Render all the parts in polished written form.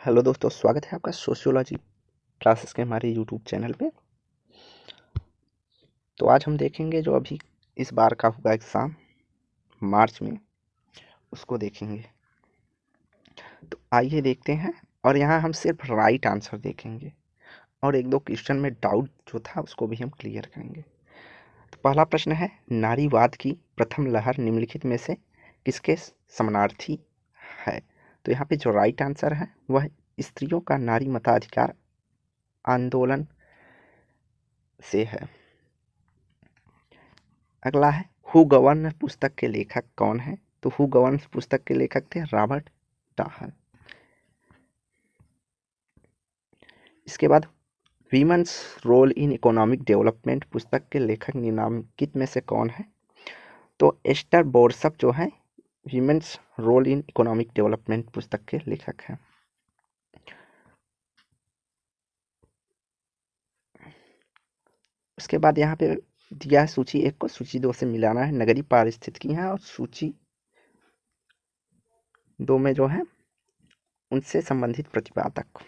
Hello दोस्तों, स्वागत है आपका सोशियोलॉजी क्लासेस के हमारे यूट्यूब चैनल पे। तो आज हम देखेंगे जो अभी इस बार का होगा एग्ज़ाम मार्च में, उसको देखेंगे। तो आइए देखते हैं। और यहाँ हम सिर्फ राइट आंसर देखेंगे और एक दो क्वेश्चन में डाउट जो था उसको भी हम क्लियर करेंगे। तो पहला प्रश्न है, नारीवाद की प्रथम लहर निम्नलिखित में से किसके समानार्थी है? तो यहाँ पे जो राइट आंसर है वह स्त्रियों का नारी मताधिकार आंदोलन से है। अगला है, हु गवर्न पुस्तक के लेखक कौन है? तो हु गवर्न पुस्तक के लेखक थे रॉबर्ट डाहल। इसके बाद women's role in economic development पुस्तक के लेखक निम्नलिखित में से कौन है? तो एस्टर बोर्सप जो है women's role in economic development पुस्तक के लेखक हैं। उसके बाद यहाँ पे दिया है सूची 1 को सूची 2 से मिलाना है। नगरीय पारिस्थितिकी है और सूची 2 में जो है उनसे संबंधित प्रतिपादक।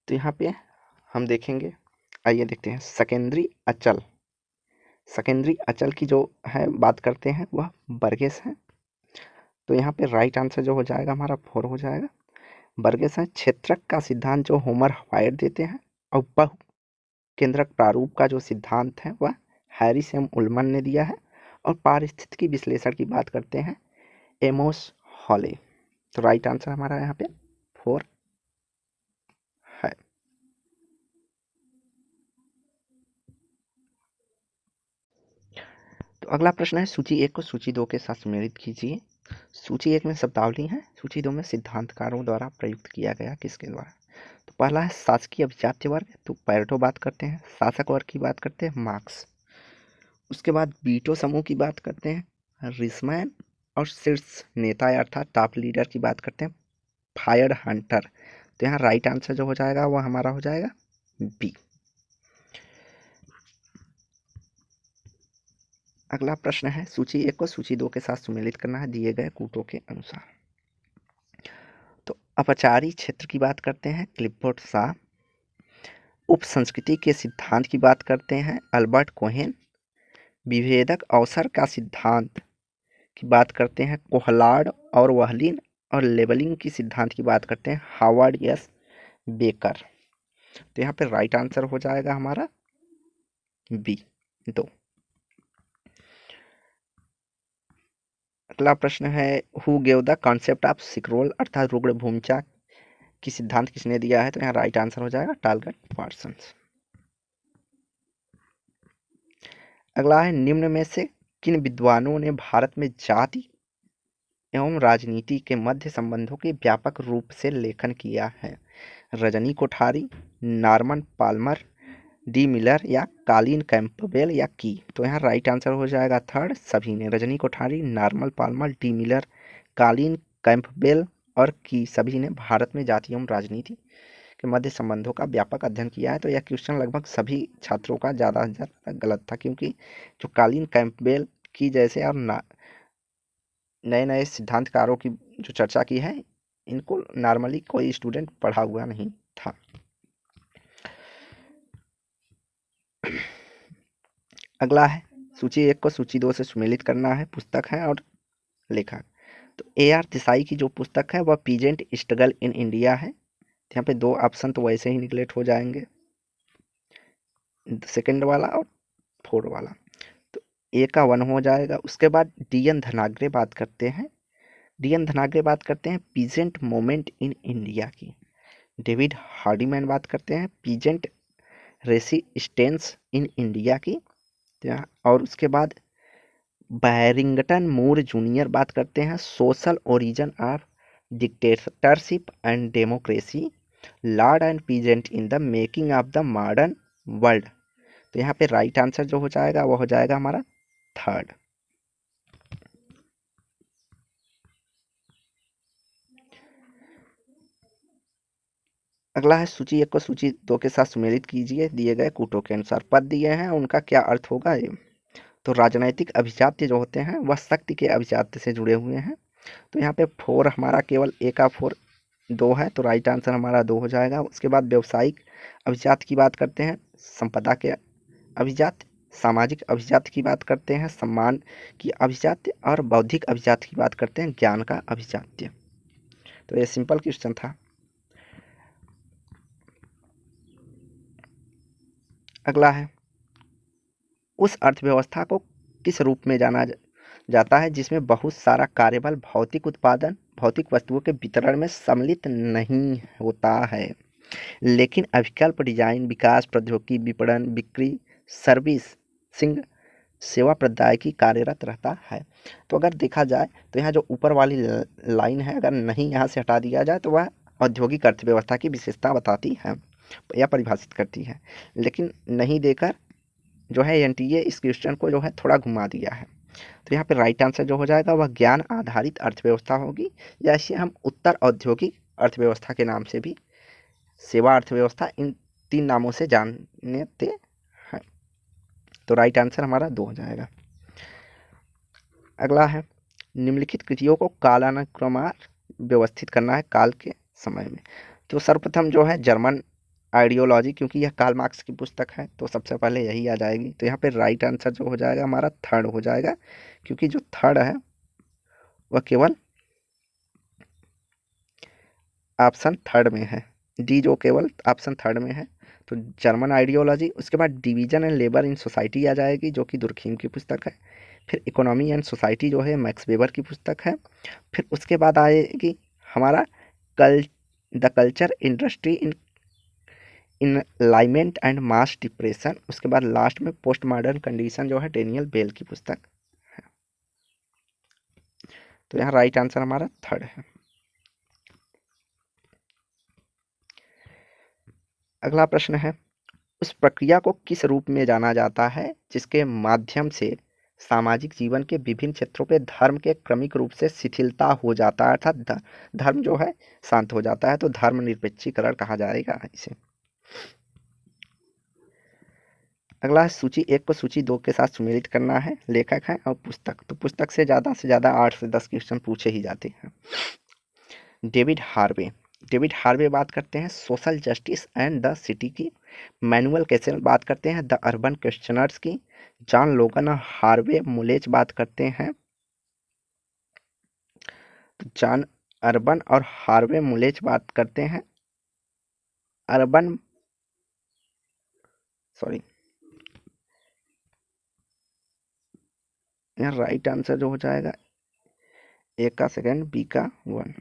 तो यहाँ पे हम देखेंगे, आइए देखते हैं। सेकेंडरी अचल की जो है बात करते हैं वह बर्गेस है। तो यहाँ पे राइट आंसर जो हो जाएगा हमारा 4 हो जाएगा। बर्गेस है। क्षेत्रक का सिद्धांत जो होमर हवाइट देते हैं और बहु केंद्रक प्रारूप का जो सिद्धांत है वह हैरिस एम उल्मन ने दिया है। और पारिस्थितिकी विश्लेषण की बात करते हैं एमोस हॉले। तो राइट आंसर हमारा यहाँ पे 4 है। तो अगला प्रश्न है, सूची 1 को सूची 2 के साथ सम्मिलित कीजिए। सूची 1 में शब्दावली है, सूची 2 में सिद्धांतकारों द्वारा प्रयुक्त किया गया किसके द्वारा? तो पहला है शासकीय अभिजात्य वर्ग, तो पैरेटो बात करते हैं। शासक वर्ग की बात करते हैं मार्क्स। उसके बाद बीटो समूह की बात करते हैं रिसमैन। और शीर्ष नेता अर्थात टॉप लीडर की बात करते हैं फायर हंटर। तो यहाँ राइट आंसर जो हो जाएगा वह हमारा हो जाएगा बी। अगला प्रश्न है, सूची 1 को सूची 2 के साथ सम्मिलित करना है दिए गए कूटों के अनुसार। तो अपचारी क्षेत्र की बात करते हैं क्लिफोर्ड शाह। उप संस्कृति के सिद्धांत की बात करते हैं अल्बर्ट कोहेन। विभेदक अवसर का सिद्धांत की बात करते हैं कोहलार्ड और वहलिन। और लेबलिंग की सिद्धांत की बात करते हैं हावर्ड एस बेकर। तो यहाँ पे राइट आंसर हो जाएगा हमारा बी 2। अगला प्रश्न है, who gave the concept of sick role अर्थात रुग्ण भूमिका की सिद्धांत किसने दिया है? तो यहाँ राइट आंसर हो जाएगा टालगट पार्सन्स। अगला है, निम्न में से किन विद्वानों ने भारत में जाति एवं राजनीति के मध्य संबंधों के व्यापक रूप से लेखन किया है? Rajni Kothari, Norman Palmer, D Miller या कालिन कैंपबेल या की? तो यहाँ राइट आंसर हो जाएगा थर्ड, सभी ने। Rajni Kothari, Norman Palmer, D Miller, कालिन कैंपबेल और की सभी ने भारत में जाति एवं राजनीति के मध्य संबंधों का व्यापक अध्ययन किया है। तो यह क्वेश्चन लगभग सभी छात्रों का ज़्यादा गलत था, क्योंकि जो कालिन कैंपबेल की जैसे और नए नए सिद्धांतकारों की जो चर्चा की है इनको नॉर्मली कोई स्टूडेंट पढ़ा हुआ नहीं था। अगला है, सूची 1 को सूची 2 से सम्मिलित करना है पुस्तक है और लेखक। तो AR देसाई की जो पुस्तक है वह पीजेंट स्ट्रगल इन इंडिया है। यहाँ पे 2 ऑप्शन तो वैसे ही निगलेक्ट हो जाएंगे, सेकंड वाला और 4 वाला। तो ए का 1 हो जाएगा। उसके बाद DN धनाग्रे बात करते हैं पीजेंट मोमेंट इन इंडिया की। डेविड हार्डीमैन बात करते हैं पीजेंट रेसिस्टेंस इन इंडिया की। और उसके बाद बैरिंगटन मूर जूनियर बात करते हैं social origin of dictatorship and democracy, Lord and peasant in the making of the modern world. तो यहाँ पे राइट आंसर जो हो जाएगा वो हो जाएगा हमारा थर्ड। अगला है सूची 1 को सूची 2 के साथ सुमेलित कीजिए। दिए गए कूटों के अनुसार पद दिए हैं, उनका क्या अर्थ होगा ये। तो राजनैतिक अभिजात्य जो होते हैं वह शक्ति के अभिजात्य से जुड़े हुए हैं। तो यहाँ पे 4 हमारा केवल ए का 4 2 है, तो राइट आंसर हमारा 2 हो जाएगा। उसके बाद व्यवसायिक अभिजात की बात करते हैं, संपदा के अभिजात। सामाजिक अभिजात की बात करते हैं, सम्मान की अभिजात्य। और बौद्धिक अभिजात की बात करते हैं, ज्ञान का अभिजात्य। तो ये सिंपल क्वेश्चन था। अगला है, उस अर्थव्यवस्था को किस रूप में जाना जाता है जिसमें बहुत सारा कार्यबल भौतिक उत्पादन, भौतिक वस्तुओं के वितरण में सम्मिलित नहीं होता है, लेकिन अभिकल्प, डिजाइन, विकास, प्रौद्योगिकी, विपणन, बिक्री, सर्विसिंग, सेवा प्रदायकी कार्यरत रहता है। तो अगर देखा जाए तो यहाँ जो ऊपर वाली लाइन है, अगर नहीं यहाँ से हटा दिया जाए तो वह औद्योगिक अर्थव्यवस्था की विशेषता बताती है या परिभाषित करती है, लेकिन नहीं देकर जो है एनटीए इस क्वेश्चन को जो है थोड़ा घुमा दिया है। तो यहाँ पे राइट आंसर जो हो जाएगा वह ज्ञान आधारित अर्थव्यवस्था होगी, या इसे हम उत्तर औद्योगिक अर्थव्यवस्था के नाम से भी, सेवा अर्थव्यवस्था, इन 3 नामों से जानते हैं। तो राइट आंसर हमारा 2 हो जाएगा। अगला है, निम्नलिखित कृतियों को कालानुक्रमार व्यवस्थित करना है काल के समय में। तो सर्वप्रथम जो है जर्मन आइडियोलॉजी, क्योंकि यह कार्ल मार्क्स की पुस्तक है तो सबसे पहले यही आ जाएगी। तो यहाँ पे राइट आंसर जो हो जाएगा हमारा 3rd हो जाएगा, क्योंकि जो 3rd है वह केवल ऑप्शन 3rd में है, डी जो केवल ऑप्शन 3rd में है। तो जर्मन आइडियोलॉजी, उसके बाद division and labour in society आ जाएगी जो कि दुर्खीम की पुस्तक है। फिर इकोनॉमी एंड सोसाइटी जो है मैक्स वेबर की पुस्तक है। फिर उसके बाद आएगी हमारा the culture industry in enlightenment and mass depression. उसके बाद लास्ट में पोस्ट मॉडर्न कंडीशन जो है डेनियल बेल की पुस्तक है। तो यहाँ राइट आंसर हमारा 3rd है। अगला प्रश्न है, उस प्रक्रिया को किस रूप में जाना जाता है जिसके माध्यम से सामाजिक जीवन के विभिन्न क्षेत्रों पे धर्म के क्रमिक रूप से शिथिलता हो जाता है, अर्थात धर्म जो है शांत हो जाता है। तो धर्मनिरपेक्षीकरण कहा जाएगा इसे। अगला है, सूची 1 को सूची 2 के साथ सुमेलित करना है। लेखक है और पुस्तक, तो पुस्तक से ज़्यादा 8 से 10 क्वेश्चन पूछे ही जाते हैं। डेविड हार्वे बात करते हैं social justice and the city की। मैनुअल कैसल बात करते हैं द अर्बन क्वेश्चनर्स की। जॉन लोगन और हार्वे मुलेज बात करते हैं, तो जॉन अर्बन और हार्वे मुलेज बात करते हैं अर्बन, सॉरी, यहाँ राइट आंसर जो हो जाएगा ए का 2, बी का 1।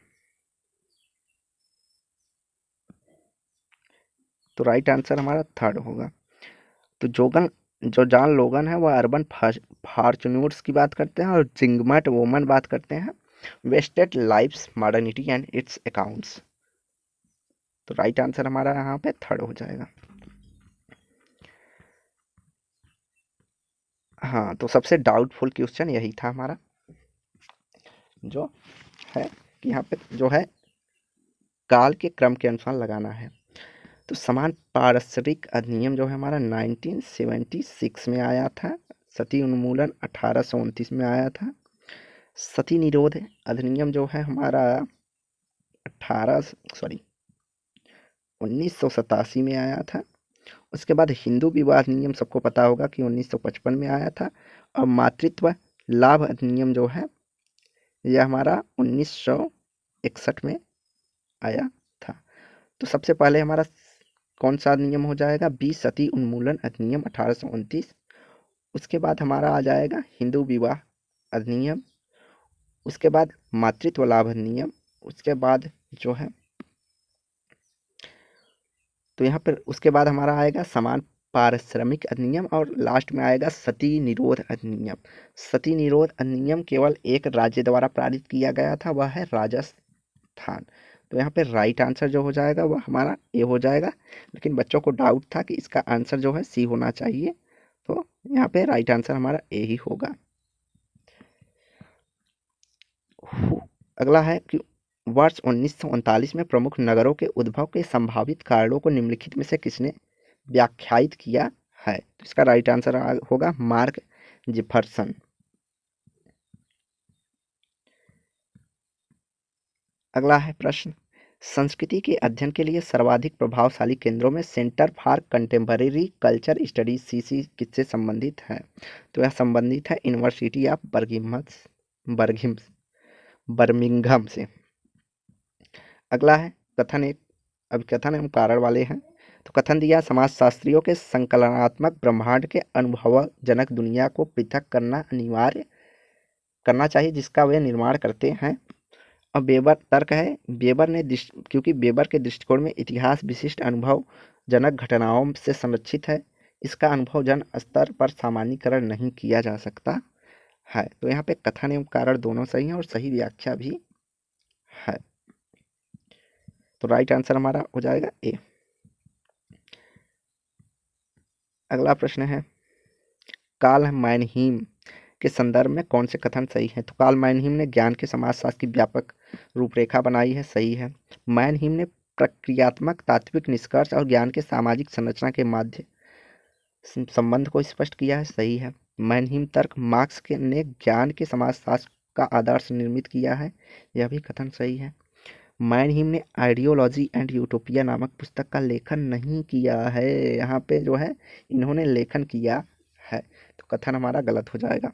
तो राइट आंसर हमारा 3rd होगा। तो जो जॉन लोगन है वह अर्बन फॉर्च्यूनर्स की बात करते हैं, और जिंगमट वोमन बात करते हैं wasted lives modernity and its accounts. तो राइट आंसर हमारा यहाँ पे 3rd हो जाएगा। हाँ, तो सबसे डाउटफुल क्वेश्चन यही था हमारा, जो है कि यहाँ पे जो है काल के क्रम के अनुसार लगाना है। तो समान पारस्परिक अधिनियम जो है हमारा 1976 में आया था। सती उन्मूलन 1829 में आया था। सती निरोध अधिनियम जो है हमारा 1987 में आया था। उसके बाद हिंदू विवाह अधिनियम सबको पता होगा कि 1955 में आया था। और मातृत्व लाभ अधिनियम जो है यह हमारा 1961 में आया था। तो सबसे पहले हमारा कौन सा अधिनियम हो जाएगा, 20 सती उन्मूलन अधिनियम 1829। उसके बाद हमारा आ जाएगा हिंदू विवाह अधिनियम। उसके बाद मातृत्व लाभ अधिनियम। उसके बाद जो है, तो यहाँ पर उसके बाद हमारा आएगा समान पारिश्रमिक अधिनियम, और लास्ट में आएगा सती निरोध अधिनियम। सती निरोध अधिनियम केवल एक राज्य द्वारा पारित किया गया था, वह है राजस्थान। तो यहाँ पे राइट आंसर जो हो जाएगा वह हमारा ए हो जाएगा, लेकिन बच्चों को डाउट था कि इसका आंसर जो है सी होना चाहिए, तो यहाँ पे राइट आंसर हमारा ए ही होगा। अगला है कि वर्ष 1939 में प्रमुख नगरों के उद्भव के संभावित कारणों को निम्नलिखित में से किसने व्याख्यायित किया है? तो इसका राइट आंसर होगा मार्क जेफरसन। अगला है प्रश्न, संस्कृति के अध्ययन के लिए सर्वाधिक प्रभावशाली केंद्रों में centre for contemporary culture studies CC किससे संबंधित है? तो यह संबंधित है यूनिवर्सिटी ऑफ बर्मिंघम से। अगला है कथन एक, अब कथन एवं कारण वाले हैं। तो कथन दिया, समाजशास्त्रियों के संकलनात्मक ब्रह्मांड के अनुभवजनक दुनिया को पृथक करना अनिवार्य करना चाहिए जिसका वे निर्माण करते हैं। अब बेबर तर्क है, क्योंकि बेबर के दृष्टिकोण में इतिहास विशिष्ट अनुभवजनक घटनाओं से संरक्षित है, इसका अनुभवजन स्तर पर सामान्यीकरण नहीं किया जा सकता है। तो यहाँ पे कथन एवं कारण दोनों सही हैं और सही व्याख्या भी है। तो राइट आंसर हमारा हो जाएगा ए। अगला प्रश्न है, कार्ल मैनहीम के संदर्भ में कौन से कथन सही है? तो कार्ल मैनहीम ने ज्ञान के समाजशास्त्र की व्यापक रूपरेखा बनाई है, सही है। मैनहीम ने प्रक्रियात्मक तात्विक निष्कर्ष और ज्ञान के सामाजिक संरचना के माध्य संबंध को स्पष्ट किया है, सही है। मैनहीम तर्क मार्क्स ने ज्ञान के समाजशास्त्र का आदर्श निर्मित किया है, यह भी कथन सही है। मैनहीम ने आइडियोलॉजी एंड यूटोपिया नामक पुस्तक का लेखन नहीं किया है, यहाँ पे जो है इन्होंने लेखन किया है, तो कथन हमारा गलत हो जाएगा।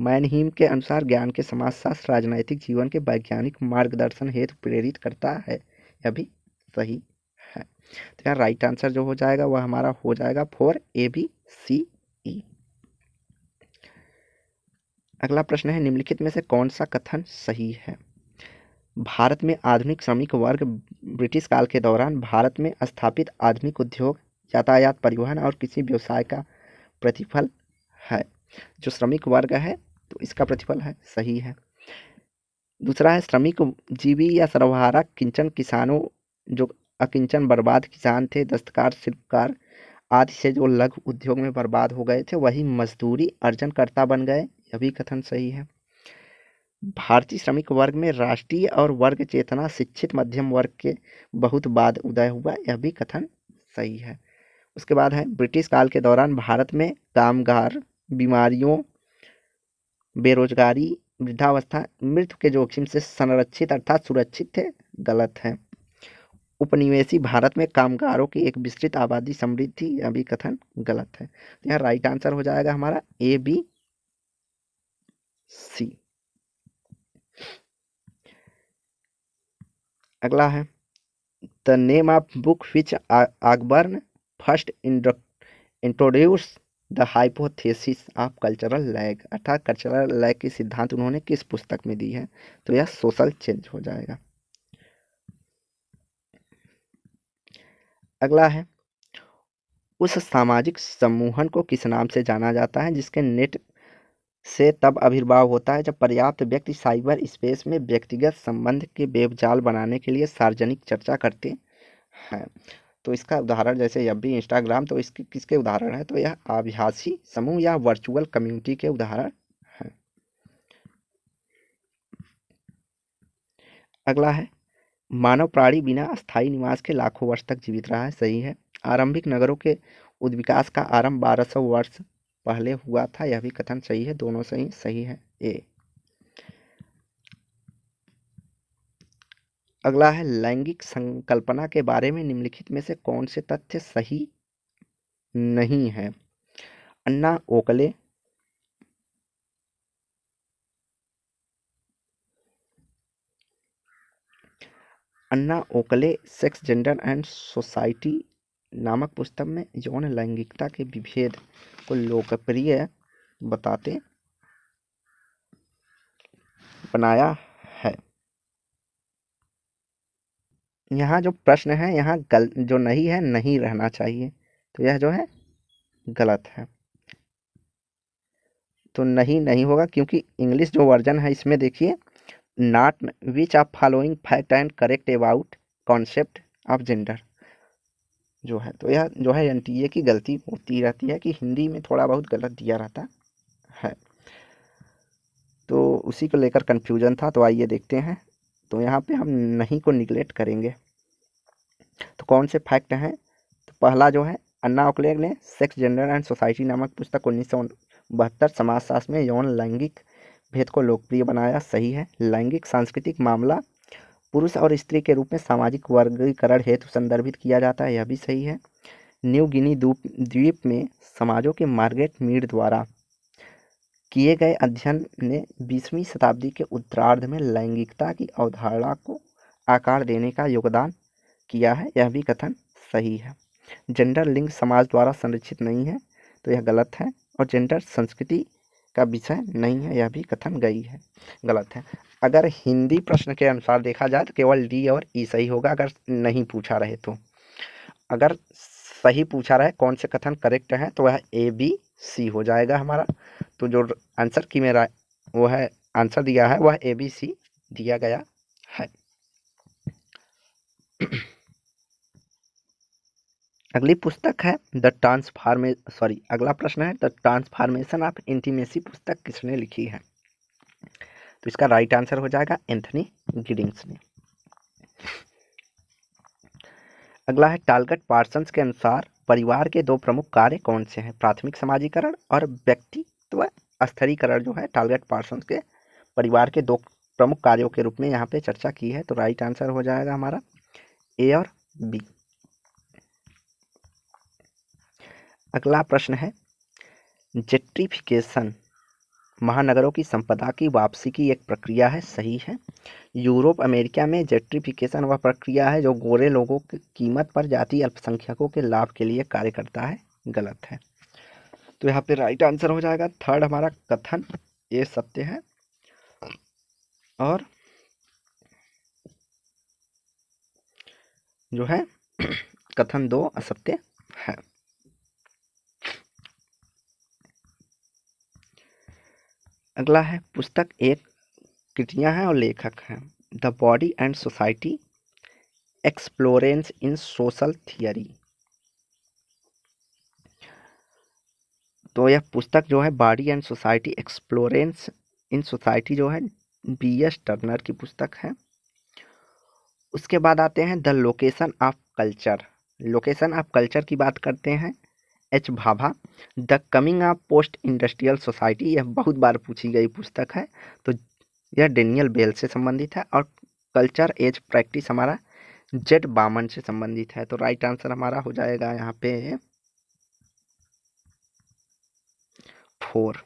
मैनहीम के अनुसार ज्ञान के समाजशास्त्र राजनैतिक जीवन के वैज्ञानिक मार्गदर्शन हेतु प्रेरित करता है, यह भी सही है। तो यहाँ राइट आंसर जो हो जाएगा वह हमारा हो जाएगा 4 ABCE। अगला प्रश्न है, निम्नलिखित में से कौन सा कथन सही है? भारत में आधुनिक श्रमिक वर्ग ब्रिटिश काल के दौरान भारत में स्थापित आधुनिक उद्योग, यातायात, परिवहन और किसी व्यवसाय का प्रतिफल है। जो श्रमिक वर्ग है तो इसका प्रतिफल है, सही है। दूसरा है, श्रमिक जीवी या सर्वहारा किंचन किसानों जो अकिंचन बर्बाद किसान थे, दस्तकार, शिल्पकार आदि से जो लघु उद्योग में बर्बाद हो गए थे, वही मजदूरी अर्जनकर्ता बन गए, यह भी कथन सही है। भारतीय श्रमिक वर्ग में राष्ट्रीय और वर्ग चेतना शिक्षित मध्यम वर्ग के बहुत बाद उदय हुआ, यह भी कथन सही है। उसके बाद है, ब्रिटिश काल के दौरान भारत में कामगार बीमारियों, बेरोजगारी, वृद्धावस्था, मृत्यु के जोखिम से संरक्षित अर्थात सुरक्षित थे, गलत है। उपनिवेशी भारत में कामगारों की एक विस्तृत आबादी समृद्ध थी, यह भी कथन गलत है। तो यहाँ राइट आंसर हो जाएगा हमारा ABC। अगला है, the name of book which Ogburn first introduce the hypothesis of cultural lag, अर्थात कल्चरल लैग की सिद्धांत उन्होंने किस पुस्तक में दी है? तो यह सोशल चेंज हो जाएगा। अगला है, उस सामाजिक समूहन को किस नाम से जाना जाता है जिसके नेट से तब आविर्भाव होता है जब पर्याप्त व्यक्ति साइबर स्पेस में व्यक्तिगत संबंध के वेब जाल बनाने के लिए सार्वजनिक चर्चा करते हैं? तो इसका उदाहरण जैसे अब भी इंस्टाग्राम, तो इसके किसके उदाहरण है? तो यह आभासी समूह या वर्चुअल कम्युनिटी के उदाहरण हैं। अगला है, मानव प्राणी बिना स्थायी निवास के लाखों वर्ष तक जीवित रहा है, सही है। आरंभिक नगरों के उद्विकास का आरंभ 1200 वर्ष पहले हुआ था, यह भी कथन सही है, दोनों सही है, ए। अगला है, लैंगिक संकल्पना के बारे में निम्नलिखित में से कौन से तथ्य सही नहीं है? Anna Oakley sex, gender and society नामक पुस्तक में यौन लैंगिकता के विभेद को लोकप्रिय बताते बनाया है। यहाँ जो प्रश्न है, यहाँ जो नहीं है नहीं रहना चाहिए, तो यह जो है गलत है, तो नहीं होगा, क्योंकि इंग्लिश जो वर्जन है इसमें देखिए, not which of following fact and correct about concept of gender जो है, तो यह जो है NTA की गलती होती रहती है कि हिंदी में थोड़ा बहुत गलत दिया रहता है, तो उसी को लेकर कन्फ्यूजन था। तो आइए देखते हैं तो यहाँ पे हम नहीं को निगलेक्ट करेंगे। तो कौन से फैक्ट हैं? तो पहला जो है, अन्ना ओकलेग ने सेक्स, जेंडर एंड सोसाइटी नामक पुस्तक 1972 समाजशास्त्र में यौन लैंगिक भेद को लोकप्रिय बनाया। सही है। लैंगिक सांस्कृतिक मामला पुरुष और स्त्री के रूप में सामाजिक वर्गीकरण हेतु संदर्भित किया जाता है। यह भी सही है। न्यू गिनी द्वीप में समाजों के मार्गरेट मीड द्वारा किए गए अध्ययन ने 20वीं शताब्दी के उत्तरार्ध में लैंगिकता की अवधारणा को आकार देने का योगदान किया है। यह भी कथन सही है। जेंडर लिंग समाज द्वारा संरक्षित नहीं है, तो यह गलत है। और जेंडर संस्कृति का विषय नहीं है, यह भी कथन गलत है। अगर हिंदी प्रश्न के अनुसार देखा जाए तो केवल डी और ई सही होगा, अगर नहीं पूछा रहे तो। अगर सही पूछा रहे कौन से कथन करेक्ट है, तो वह ए बी सी हो जाएगा हमारा। तो जो आंसर की मेरा वो है आंसर दिया है वह ए बी सी दिया गया है। अगली पुस्तक है अगला प्रश्न है द ट्रांसफॉर्मेशन ऑफ इंटीमेसी पुस्तक किसने लिखी है? तो इसका राइट आंसर हो जाएगा एंथनी गिडिंग्स ने। अगला है टालगट पार्सन्स के अनुसार परिवार के दो प्रमुख कार्य कौन से हैं? प्राथमिक समाजीकरण और व्यक्तित्व स्थिरीकरण जो है टालगट पार्सन्स के परिवार के दो प्रमुख कार्यों के रूप में यहाँ पे चर्चा की है। तो राइट आंसर हो जाएगा हमारा ए और बी। अगला प्रश्न है जेट्रिफिकेशन महानगरों की संपदा की वापसी की एक प्रक्रिया है। सही है। यूरोप अमेरिका में जेट्रिफिकेशन वह प्रक्रिया है जो गोरे लोगों की कीमत पर जातीय अल्पसंख्यकों के लाभ के लिए कार्य करता है। गलत है। तो यहाँ पे राइट आंसर हो जाएगा थर्ड हमारा कथन ये सत्य है और जो है कथन 2 असत्य है। अगला है पुस्तक एक कृतियां हैं और लेखक हैं। The body and society explorations in social theory. तो यह पुस्तक जो है body and society explorations in society जो है B.S. टर्नर की पुस्तक है। उसके बाद आते हैं the location of culture. Location of culture की बात करते हैं H. Bhabha. The coming of post industrial society यह बहुत बार पूछी गई पुस्तक है, तो यह डेनियल बेल से संबंधित है। और कल्चर एज प्रैक्टिस हमारा जेड बामन से संबंधित है। तो राइट आंसर हमारा हो जाएगा यहाँ पे 4।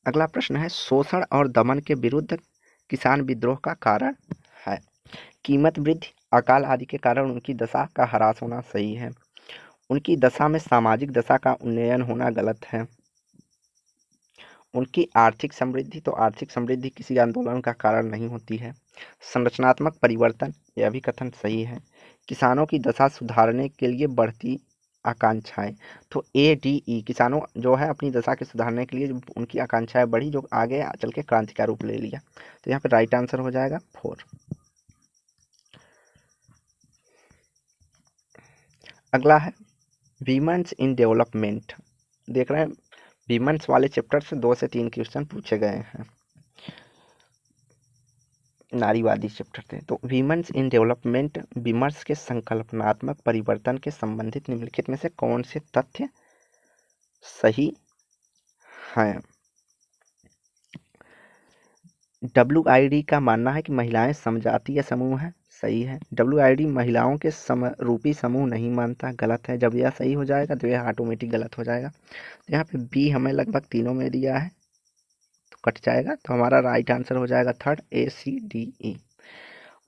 अगला प्रश्न है शोषण और दमन के विरुद्ध किसान विद्रोह का कारण है। कीमत वृद्धि, अकाल आदि के कारण उनकी दशा का ह्रास होना। सही है। उनकी दशा में सामाजिक दशा का उन्नयन होना। गलत है। उनकी आर्थिक समृद्धि, तो आर्थिक समृद्धि किसी आंदोलन का कारण नहीं होती है। संरचनात्मक परिवर्तन, यह भी कथन सही है। किसानों की दशा सुधारने के लिए बढ़ती आकांक्षाएं, तो ADE किसानों जो है अपनी दशा के सुधारने के लिए उनकी आकांक्षाएं बढ़ी जो आगे चल के क्रांति का रूप ले लिया। तो यहाँ पे राइट आंसर हो जाएगा 4। अगला है वीमेंस इन डेवलपमेंट। देख रहे हैं वीमेंस वाले चैप्टर से 2 से 3 क्वेश्चन पूछे गए हैं, नारीवादी चैप्टर थे। तो वीमेंस इन डेवलपमेंट विमर्श के संकल्पनात्मक परिवर्तन के संबंधित निम्नलिखित में से कौन से तथ्य सही हैं? WID का मानना है कि महिलाएं समजातीय समूह हैं। सही है। WID महिलाओं के समरूपी समूह नहीं मानता। गलत है। जब यह सही हो जाएगा तो यह ऑटोमेटिक गलत हो जाएगा। तो यहाँ पे बी हमें लगभग तीनों में दिया है तो कट जाएगा। तो हमारा राइट आंसर हो जाएगा थर्ड ACDE।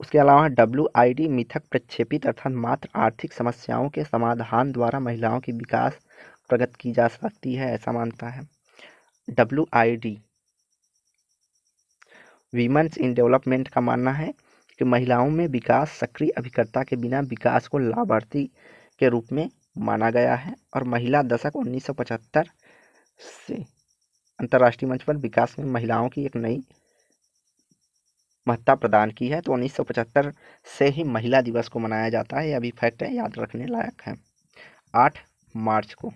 उसके अलावा WID मिथक प्रक्षेपित अर्थात मात्र आर्थिक समस्याओं के समाधान द्वारा महिलाओं की विकास प्रगति की जा सकती है, ऐसा मानता है। WID वीमेंस इन डेवलपमेंट का मानना है कि महिलाओं में विकास सक्रिय अभिकर्ता के बिना विकास को लाभार्थी के रूप में माना गया है और महिला दशक 1975 से अंतर्राष्ट्रीय मंच पर विकास में महिलाओं की एक नई महत्ता प्रदान की है। तो 1975 से ही महिला दिवस को मनाया जाता है। यह भी फैक्ट है, याद रखने लायक है। 8 मार्च को।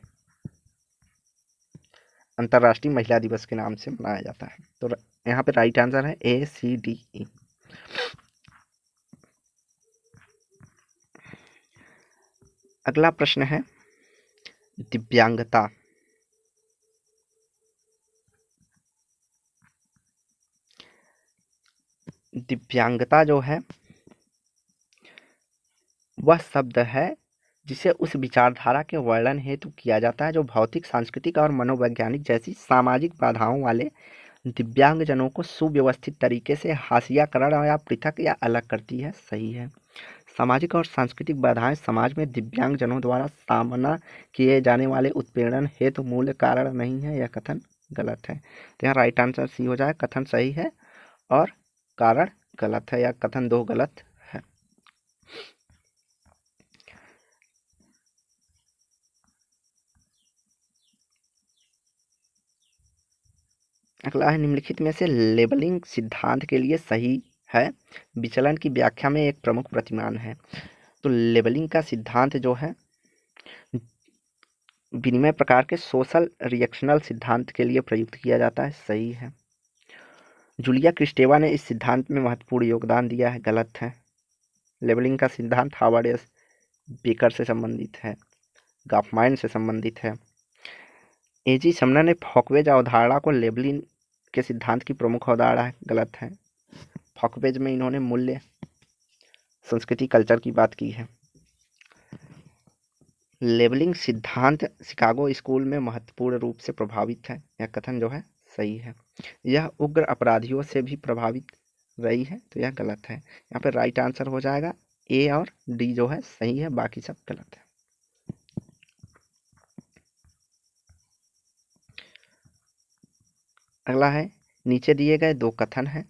अंतर्राष्ट्रीय महिला दिवस के नाम से मनाया जाता है। तो यहाँ पे राइट आंसर है ACDE। अगला प्रश्न है दिव्यांगता। दिव्यांगता जो है वह शब्द है जिसे उस विचारधारा के वर्णन हेतु किया जाता है जो भौतिक, सांस्कृतिक और मनोवैज्ञानिक जैसी सामाजिक बाधाओं वाले दिव्यांगजनों को सुव्यवस्थित तरीके से हाशियाकरण या पृथक या अलग करती है। सही है। सामाजिक और सांस्कृतिक बाधाएं समाज में दिव्यांगजनों द्वारा सामना किए जाने वाले उत्पीड़न हेतु मूल कारण नहीं है। यह कथन गलत है। तो यहाँ राइट आंसर सी हो जाए। कथन सही है और कारण गलत है, या कथन 2 गलत है। अगला है निम्नलिखित में से लेबलिंग सिद्धांत के लिए सही है। विचलन की व्याख्या में एक प्रमुख प्रतिमान है। तो लेबलिंग का सिद्धांत जो है विनिमय प्रकार के सोशल रिएक्शनल सिद्धांत के लिए प्रयुक्त किया जाता है। सही है। जूलिया क्रिस्टेवा ने इस सिद्धांत में महत्वपूर्ण योगदान दिया है। गलत है। लेबलिंग का सिद्धांत हार्वर्ड एस बेकर से संबंधित है, गॉफमाइन से संबंधित है। एजी समनर ने फॉकवेज अवधारणा को लेबलिंग के सिद्धांत की प्रमुख अवधारणा है। गलत है। फॉकवेज में इन्होंने मूल्य, संस्कृति, कल्चर की बात की है। लेबलिंग सिद्धांत शिकागो स्कूल में महत्वपूर्ण रूप से प्रभावित है। यह कथन जो है सही है। यह उग्र अपराधियों से भी प्रभावित रही है। तो यह गलत है। यहाँ पे राइट आंसर हो जाएगा ए और डी जो है सही है, बाकी सब गलत है। अगला है नीचे दिए गए 2 कथन हैं।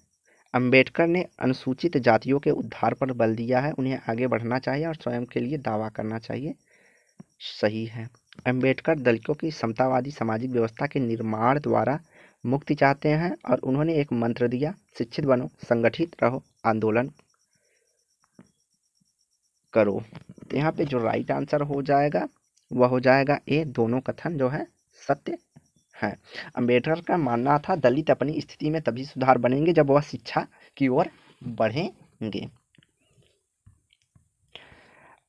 अंबेडकर ने अनुसूचित जातियों के उद्धार पर बल दिया है, उन्हें आगे बढ़ना चाहिए और स्वयं के लिए दावा करना चाहिए। सही है। अंबेडकर दलितों की समतावादी सामाजिक व्यवस्था के निर्माण द्वारा मुक्ति चाहते हैं और उन्होंने एक मंत्र दिया, शिक्षित बनो, संगठित रहो, आंदोलन करो। तो यहाँ पे जो राइट आंसर हो जाएगा वह हो जाएगा ए। दोनों कथन जो है सत्य है। अंबेडकर का मानना था दलित अपनी स्थिति में तभी सुधार बनेंगे जब वह शिक्षा की ओर बढ़ेंगे।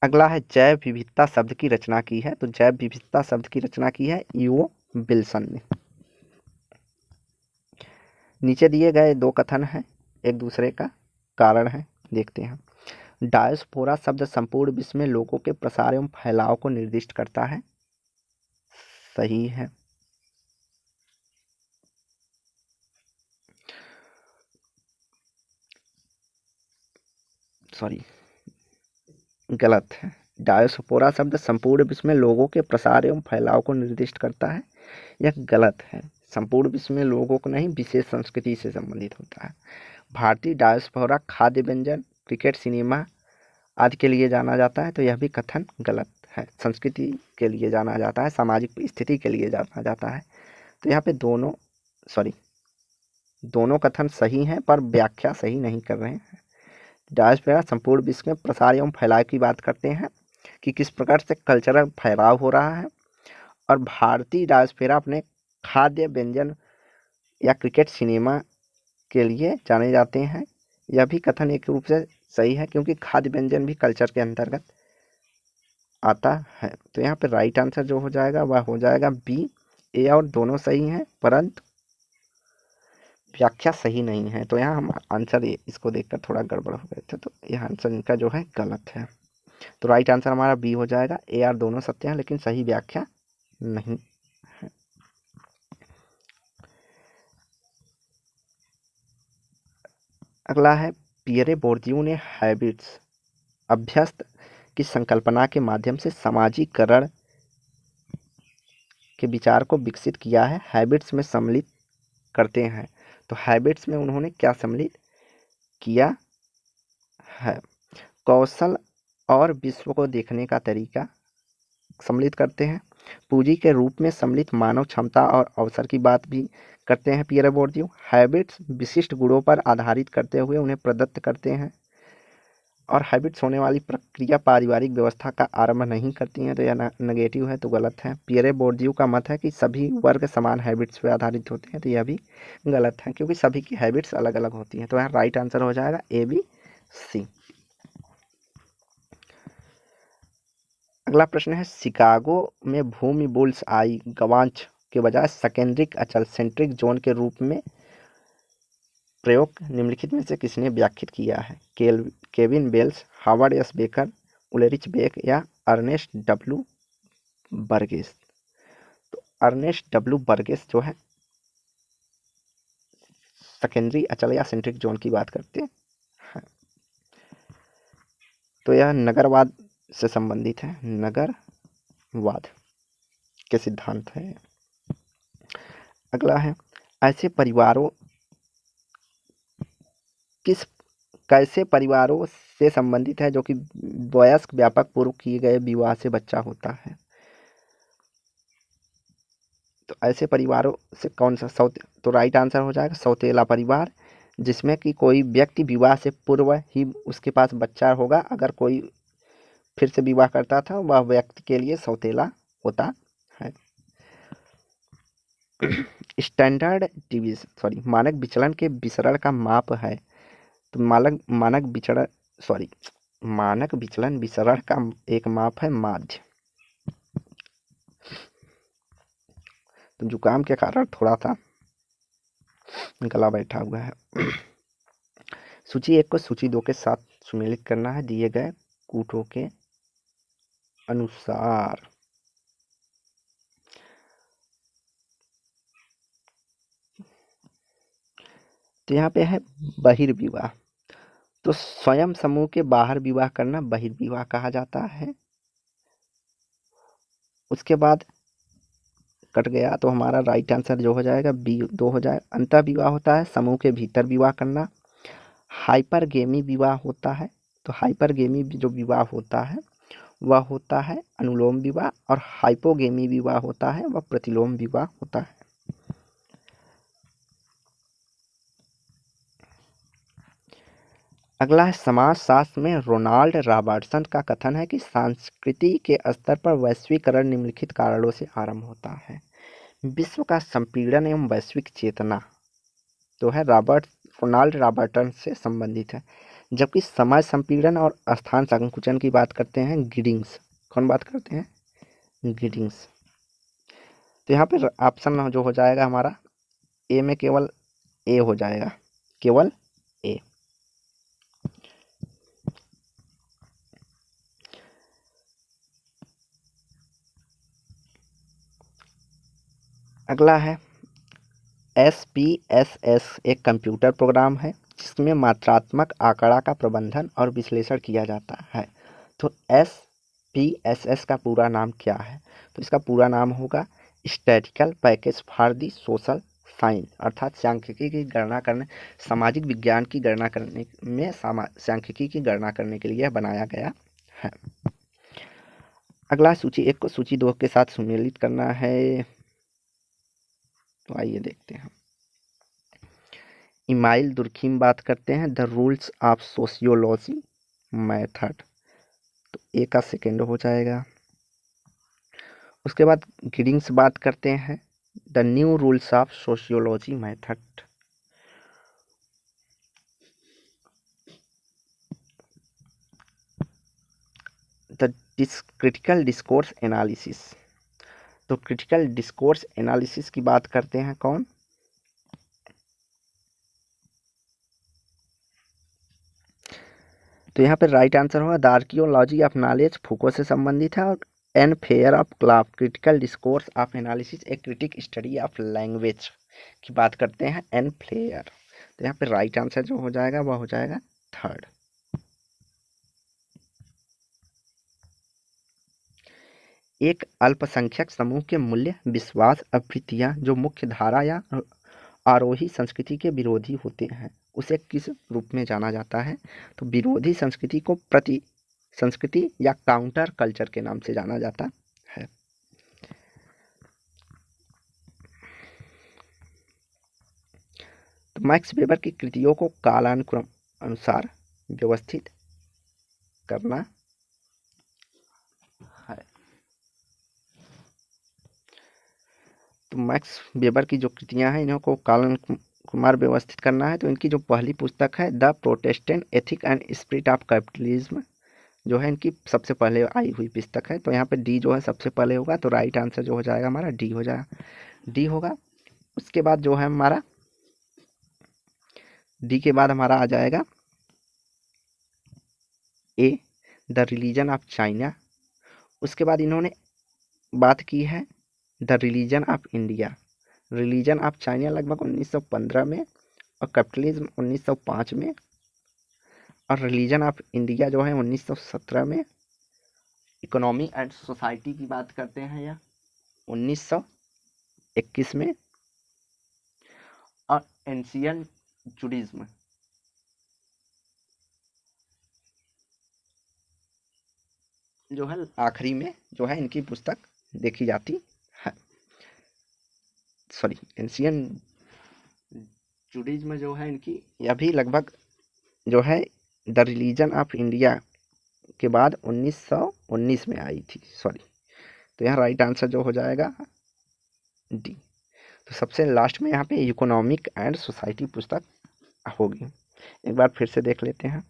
अगला है जैव विविधता शब्द की रचना की है। तो जैव विविधता शब्द की रचना की है ईओ विल्सन ने। नीचे दिए गए 2 कथन हैं, एक दूसरे का कारण है। देखते हैं। डायस्पोरा शब्द संपूर्ण विश्व में लोगों के प्रसार एवं फैलाव को निर्दिष्ट करता है। सही है। सॉरी, गलत है। डायस्पोरा शब्द संपूर्ण विश्व में लोगों के प्रसार एवं फैलाव को निर्दिष्ट करता है। यह गलत है। संपूर्ण विश्व में लोगों को नहीं, विशेष संस्कृति से संबंधित होता है। भारतीय डायस्पोरा खाद्य व्यंजन, क्रिकेट, सिनेमा आदि के लिए जाना जाता है। तो यह भी कथन गलत है। संस्कृति के लिए जाना जाता है, सामाजिक स्थिति के लिए जाना जाता है। तो यहाँ पे दोनों कथन सही हैं पर व्याख्या सही नहीं कर रहे हैं। डायस्पोरा संपूर्ण विश्व में प्रसार एवं फैलाव की बात करते हैं कि किस प्रकार से कल्चरल फैलाव हो रहा है, और भारतीय डायस्पोरा अपने खाद्य व्यंजन या क्रिकेट, सिनेमा के लिए जाने जाते हैं। यह भी कथन एक रूप से सही है क्योंकि खाद्य व्यंजन भी कल्चर के अंतर्गत आता है। तो यहाँ पे राइट आंसर जो हो जाएगा वह हो जाएगा बी। ए और दोनों सही हैं परंतु व्याख्या सही नहीं है। तो यहाँ हम आंसर इसको देखकर थोड़ा गड़बड़ हो गए थे, तो यह आंसर इनका जो है गलत है। तो राइट आंसर हमारा बी हो जाएगा। ए और दोनों सत्य हैं लेकिन सही व्याख्या नहीं है। अगला है पियरे बोर्दियू ने हैबिट्स, अभ्यस्त की संकल्पना के माध्यम से सामाजिकरण के विचार को विकसित किया है। हैबिट्स में सम्मिलित करते हैं। तो हैबिट्स में उन्होंने क्या सम्मिलित किया है? कौशल और विश्व को देखने का तरीका सम्मिलित करते हैं। पूंजी के रूप में सम्मिलित मानव क्षमता और अवसर की बात भी करते हैं पियरे बोर्दियू। हैबिट्स विशिष्ट गुणों पर आधारित करते हुए उन्हें प्रदत्त करते हैं। और हैबिट्स होने वाली प्रक्रिया पारिवारिक व्यवस्था का आरंभ नहीं करती हैं, तो यह नेगेटिव है, तो गलत है। पियरे बोर्डियू का मत है कि सभी वर्ग समान हैबिट्स पर आधारित होते हैं, तो यह भी गलत है क्योंकि सभी की हैबिट्स अलग अलग होती हैं। तो यहाँ राइट आंसर हो जाएगा ए बी सी। अगला प्रश्न है, शिकागो में भूमि बुल्स आई गवांच के बजाय सेकेंड्रिक अचल सेंट्रिक जोन के रूप में प्रयोग निम्नलिखित में से किसने व्याख्यात किया है? Kevin Bales, Howard S Becker, Ulrich Beck या अर्नेस्ट डब्ल्यू बर्गेस? तो अर्नेस्ट डब्ल्यू बर्गेस जो है सेकेंडरी अचल या सेंट्रिक जोन की बात करते हैं। तो यह नगरवाद से संबंधित है, नगरवाद के सिद्धांत है। अगला है, ऐसे परिवारों कैसे परिवारों से संबंधित है जो कि वयस्क व्यापक पूर्व किए गए विवाह से बच्चा होता है? तो ऐसे परिवारों से कौन सा तो राइट आंसर हो जाएगा सौतेला परिवार, जिसमें कि कोई व्यक्ति विवाह से पूर्व ही उसके पास बच्चा होगा। अगर कोई फिर से विवाह करता था वह व्यक्ति के लिए सौतेला होता है। स्टैंडर्ड डिवीजन मानक विचलन के विसरण का माप है। तो मानक विचलन विसरण का एक माप है माध्य। तो जुकाम के कारण थोड़ा सा गला बैठा हुआ है। सूची 1 को सूची 2 के साथ सुमेलित करना है दिए गए कूटों के अनुसार। तो यहाँ पे है बहिर्विवाह। तो स्वयं समूह के बाहर विवाह करना बहिर्विवाह कहा जाता है। उसके बाद कट गया तो हमारा राइट आंसर जो हो जाएगा B2 हो जाएगा। अंतः विवाह होता है समूह के भीतर विवाह करना। हाइपरगेमी विवाह होता है। तो हाइपरगेमी जो विवाह होता है वह होता है अनुलोम विवाह, और हाइपोगेमी विवाह होता है वह प्रतिलोम विवाह होता है। अगला है, समाजशास्त्र में रोनाल्ड रॉबर्टसन का कथन है कि संस्कृति के स्तर पर वैश्वीकरण निम्नलिखित कारणों से आरंभ होता है। विश्व का संपीड़न एवं वैश्विक चेतना जो है रोनाल्ड रॉबर्टसन से संबंधित है। जबकि समय संपीड़न और स्थान संकुचन की बात करते हैं गिडिंग्स। कौन बात करते हैं? गिडिंग्स। तो यहाँ पे ऑप्शन जो हो जाएगा हमारा ए में केवल ए हो जाएगा, केवल ए। अगला है, SPSS एक कंप्यूटर प्रोग्राम है जिसमें मात्रात्मक आंकड़ा का प्रबंधन और विश्लेषण किया जाता है। तो SPSS का पूरा नाम क्या है? तो इसका पूरा नाम होगा statistical package for the social science, अर्थात सांख्यिकी की गणना करने, सामाजिक विज्ञान की गणना करने में सांख्यिकी की गणना करने के लिए बनाया गया है। अगला सूची 1 को सूची 2 के साथ सुमेलित करना है। तो आइए देखते हैं। इमाइल दुर्खिम बात करते हैं the rules of sociology method. तो ए का सेकेंड हो जाएगा। उसके बाद गिडिंग्स बात करते हैं the new rules of sociology method. The critical discourse analysis. तो क्रिटिकल डिस्कोर्स एनालिसिस की बात करते हैं कौन? तो यहाँ पे राइट आंसर होगा the archaeology of knowledge, Foucault से संबंधित है। और N Fairclough critical discourse of analysis a critic study of language की बात करते हैं एन फ्लेयर। तो यहाँ पे राइट आंसर जो हो जाएगा वह हो जाएगा थर्ड। एक अल्पसंख्यक समूह के मूल्य, विश्वास, आवृत्तियां जो मुख्य धारा या आरोही संस्कृति के विरोधी होते हैं उसे किस रूप में जाना जाता है? तो विरोधी संस्कृति को प्रति संस्कृति या काउंटर कल्चर के नाम से जाना जाता है। तो मैक्स वेबर की कृतियों को कालानुक्रम अनुसार व्यवस्थित करना है। तो मैक्स वेबर की जो कृतियां हैं इन्हों को कालन कुमार व्यवस्थित करना है। तो इनकी जो पहली पुस्तक है the Protestant ethic and spirit of capitalism जो है इनकी सबसे पहले आई हुई पुस्तक है। तो यहाँ पे डी जो है सबसे पहले होगा, तो राइट आंसर जो हो जाएगा हमारा डी हो जाएगा, डी होगा। उसके बाद जो है हमारा डी के बाद हमारा आ जाएगा ए द रिलीजन ऑफ चाइना। उसके बाद इन्होंने बात की है the religion of India. Religion of China लगभग 1915 में और कैपिटलिज्म 1905 में, और रिलीजन ऑफ इंडिया जो है 1917 में। इकोनॉमी एंड सोसाइटी की बात करते हैं या 1921 में, और एंशियंट जुडिज्म जो है आखिरी में जो है इनकी पुस्तक देखी जाती है। सॉरी, एंशियंट जुडिज्म जो है इनकी यह भी लगभग जो है द रिलीजन ऑफ इंडिया के बाद 1919 में आई थी। सॉरी, तो यहाँ राइट आंसर जो हो जाएगा डी। तो सबसे लास्ट में यहाँ पे इकोनॉमिक एंड सोसाइटी पुस्तक होगी। एक बार फिर से देख लेते हैं।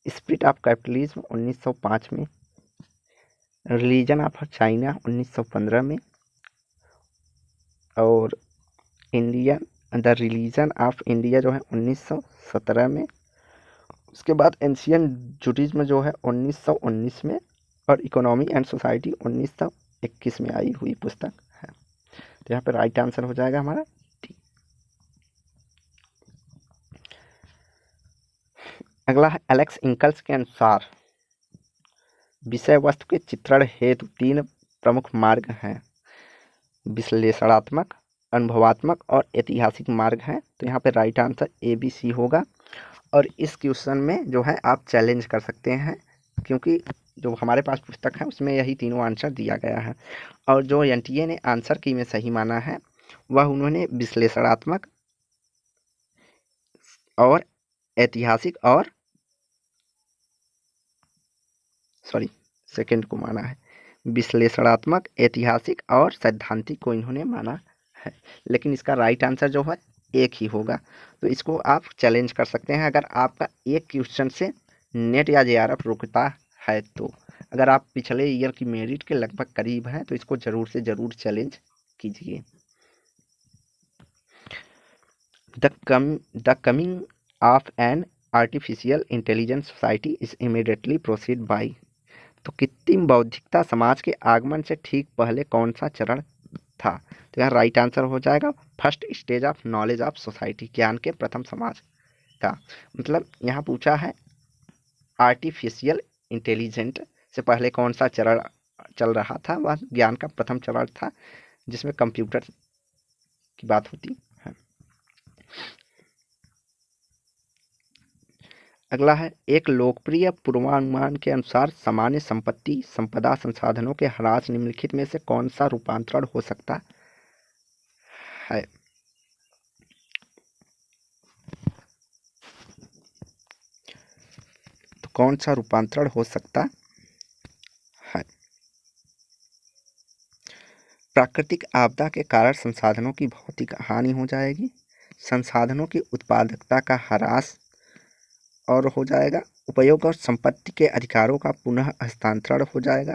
स्पिरिट ऑफ कैपिटलिज्म 1905 में, रिलीजन ऑफ चाइना 1915 में, और Indian the religion of India जो है 1917 में। उसके बाद एंशियंट जुडिज्म जो है 1919 में, और इकोनॉमी एंड सोसाइटी 1921 में आई हुई पुस्तक है। तो यहाँ पे राइट आंसर हो जाएगा हमारा डी। अगला है एलेक्स इंकल्स के अनुसार विषय वस्तु के चित्रण हेतु 3 प्रमुख मार्ग हैं, विश्लेषणात्मक, अनुभवात्मक और ऐतिहासिक मार्ग हैं। तो यहाँ पे right answer A B C होगा। और इस क्वेश्चन में जो है आप चैलेंज कर सकते हैं, क्योंकि जो हमारे पास पुस्तक है उसमें यही तीनों आंसर दिया गया है। और जो एनटीए ने आंसर की में सही माना है वह उन्होंने विश्लेषणात्मक और ऐतिहासिक और सॉरी सेकंड को माना है। विश्लेषणात्मक, ऐतिहासिक और सैद्धांतिक को इन्होंने माना है। लेकिन इसका राइट आंसर जो है एक ही होगा। तो इसको आप चैलेंज कर सकते हैं अगर आपका एक क्वेश्चन से नेट या जेआरएफ रुकता है तो। अगर आप पिछले ईयर की मेरिट के लगभग करीब हैं तो इसको ज़रूर से ज़रूर चैलेंज कीजिए। The coming of an artificial intelligence society is immediately proceed by. तो कृत्रिम बौद्धिकता समाज के आगमन से ठीक पहले कौन सा चरण था? तो यहाँ राइट आंसर हो जाएगा first stage of knowledge of society, ज्ञान के प्रथम समाज का। मतलब यहाँ पूछा है आर्टिफिशियल इंटेलिजेंट से पहले कौन सा चरण चल रहा था, वह ज्ञान का प्रथम चरण था जिसमें कंप्यूटर की बात होती है। अगला है एक लोकप्रिय पूर्वानुमान के अनुसार सामान्य संपत्ति संपदा संसाधनों के ह्रास निम्नलिखित में से कौन सा रूपांतरण हो सकता है? तो कौन सा रूपांतरण हो सकता है? प्राकृतिक आपदा के कारण संसाधनों की भौतिक हानि हो जाएगी, संसाधनों की उत्पादकता का ह्रास और हो जाएगा, उपयोग और संपत्ति के अधिकारों का पुनः हस्तांतरण हो जाएगा,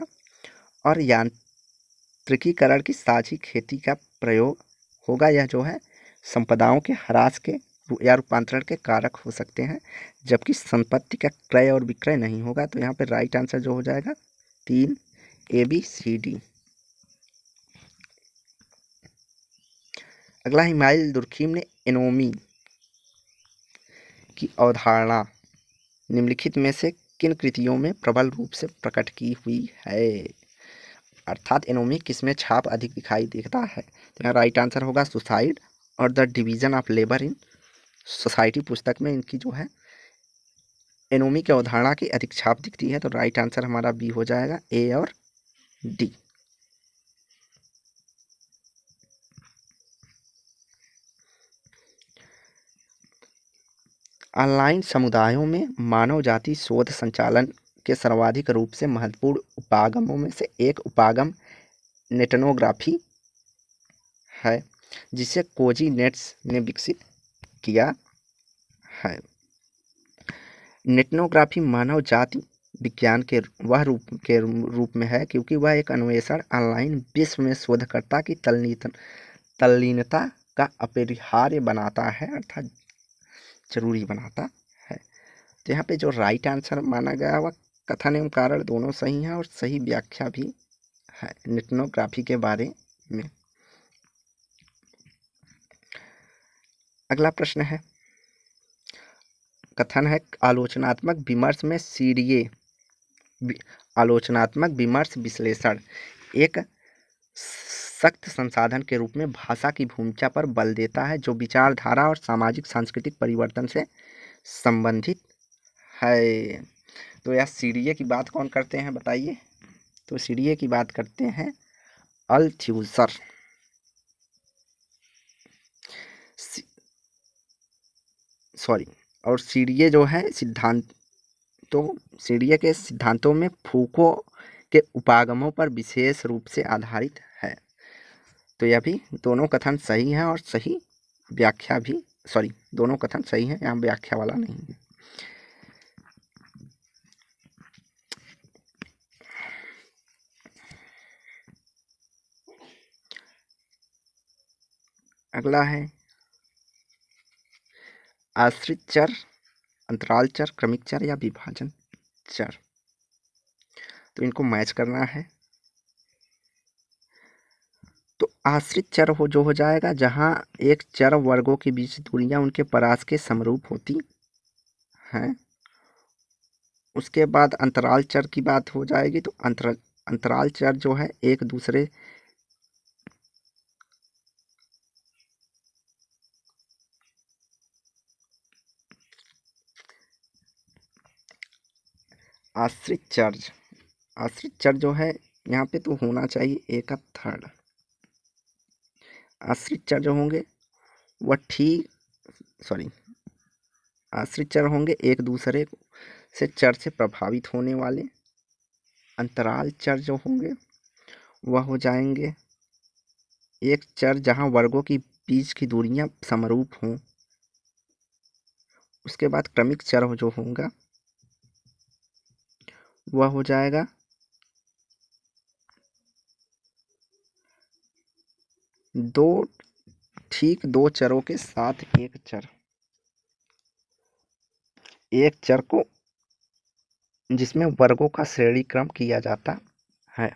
और यांत्रिकीकरण की साझी खेती का प्रयोग होगा। यह जो है संपदाओं के ह्रास के या रूपांतरण के कारक हो सकते हैं, जबकि संपत्ति का क्रय और विक्रय नहीं होगा। तो यहाँ पे राइट आंसर जो हो जाएगा 3 ए बी सी डी। अगला हिमायल दुर्खिम ने एनोमी की अवधारणा निम्नलिखित में से किन कृतियों में प्रबल रूप से प्रकट की हुई है? अर्थात एनोमी किसमें छाप अधिक दिखाई देता है? तो यहाँ राइट आंसर होगा सुसाइड और the division of labour in society पुस्तक में इनकी जो है एनोमी की अवधारणा की अधिक छाप दिखती है। तो राइट आंसर हमारा बी हो जाएगा, ए और डी। ऑनलाइन समुदायों में मानव जाति शोध संचालन के सर्वाधिक रूप से महत्वपूर्ण उपागमों में से एक उपागम नेटनोग्राफी है, जिसे कोजी नेट्स ने विकसित किया है। नेटनोग्राफी मानव जाति विज्ञान के रूप में है, क्योंकि वह एक अन्वेषण ऑनलाइन विश्व में शोधकर्ता की तल्लीनता का अपरिहार्य बनाता है, अर्थात जरूरी बनाता है। तो यहाँ पे जो राइट आंसर माना गया वह कथन एवं कारण दोनों सही हैं और सही व्याख्या भी है नेटनोग्राफी के बारे में। अगला प्रश्न है, कथन है आलोचनात्मक विमर्श में सीडीए आलोचनात्मक विमर्श विश्लेषण एक सख्त संसाधन के रूप में भाषा की भूमिका पर बल देता है, जो विचारधारा और सामाजिक सांस्कृतिक परिवर्तन से संबंधित है। तो यह सीडीए की बात कौन करते हैं बताइए? तो सीडीए की बात करते हैं अल्थ्यूजर। और सीडीए जो है सीडीए के सिद्धांतों में फूको के उपागमों पर विशेष रूप से आधारित है। तो यह भी दोनों कथन सही हैं और सही व्याख्या भी, दोनों कथन सही हैं, यहाँ व्याख्या वाला नहीं है। अगला है आश्रित चर, अंतराल चर, क्रमिक चर या विभाजन चर। तो इनको मैच करना है। तो आश्रित चर जो हो जाएगा जहाँ एक चर वर्गों के बीच दूरियां उनके परास के समरूप होती हैं। उसके बाद अंतराल चर की बात हो जाएगी। तो अंतराल चर जो है एक दूसरे आश्रित चर जो है यहाँ पे तो होना चाहिए एक थर्ड। आश्रित चर जो होंगे वह आश्रित चर होंगे एक दूसरे से चर से प्रभावित होने वाले। अंतराल चर जो होंगे वह हो जाएंगे एक चर जहाँ वर्गों की बीच की दूरियां समरूप हों। उसके बाद क्रमिक चर जो होगा वह हो जाएगा दो चरों के साथ एक चर को जिसमें वर्गों का श्रेणी क्रम किया जाता है।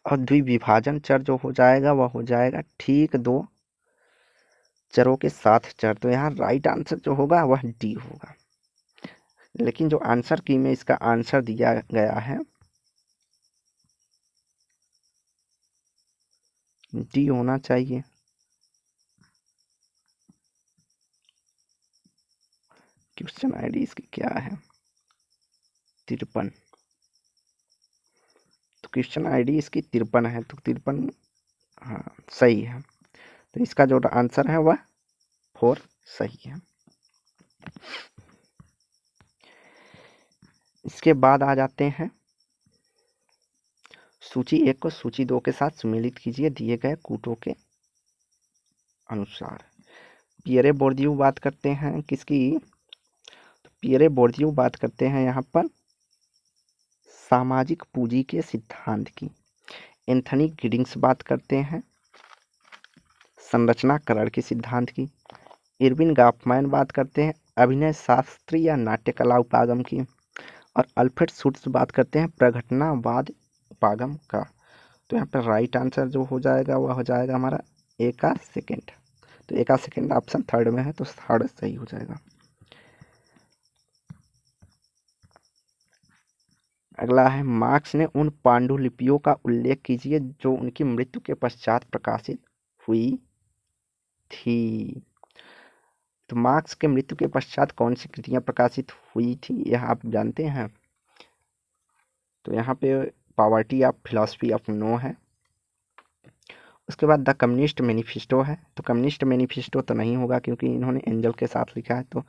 और द्विविभाजन चर जो हो जाएगा वह हो जाएगा ठीक दो चरों के साथ चर। तो यहाँ राइट आंसर जो होगा वह डी होगा, लेकिन जो आंसर की में इसका आंसर दिया गया है डी होना चाहिए। क्वेश्चन आईडी इसकी क्या है? 53। तो क्वेश्चन आईडी इसकी 53 है। तो 53 हाँ सही है। तो इसका जो आंसर है वह 4 सही है। इसके बाद आ जाते हैं सूची 1 को सूची 2 के साथ सम्मिलित कीजिए दिए गए कूटों के अनुसार। पियरे बोर्दियू बात करते हैं किसकी? तो पियरे बोर्दियू बात करते हैं यहाँ पर सामाजिक पूंजी के सिद्धांत की। एंथनी गिडिंग्स बात करते हैं संरचनाकरण के सिद्धांत की। इरविन गॉफमैन बात करते हैं अभिनय शास्त्र या नाट्यकला उपागम की। और अल्फ्रेड शुट्ज बात करते हैं प्रघटनावाद उपागम का। तो यहाँ पर राइट आंसर जो हो जाएगा वह हो जाएगा हमारा ए का सेकेंड। तो ए का सेकेंड ऑप्शन थर्ड में है, तो थर्ड सही हो जाएगा। अगला है मार्क्स ने उन पांडुलिपियों का उल्लेख कीजिए जो उनकी मृत्यु के पश्चात प्रकाशित हुई थी। तो मार्क्स के मृत्यु के पश्चात कौन सी कृतियां प्रकाशित हुई थी यह आप जानते हैं? तो यहाँ पे poverty of philosophy of no है। उसके बाद द कम्युनिस्ट मैनिफेस्टो है। तो कम्युनिस्ट मैनिफेस्टो तो नहीं होगा क्योंकि इन्होंने एंजल के साथ लिखा है। तो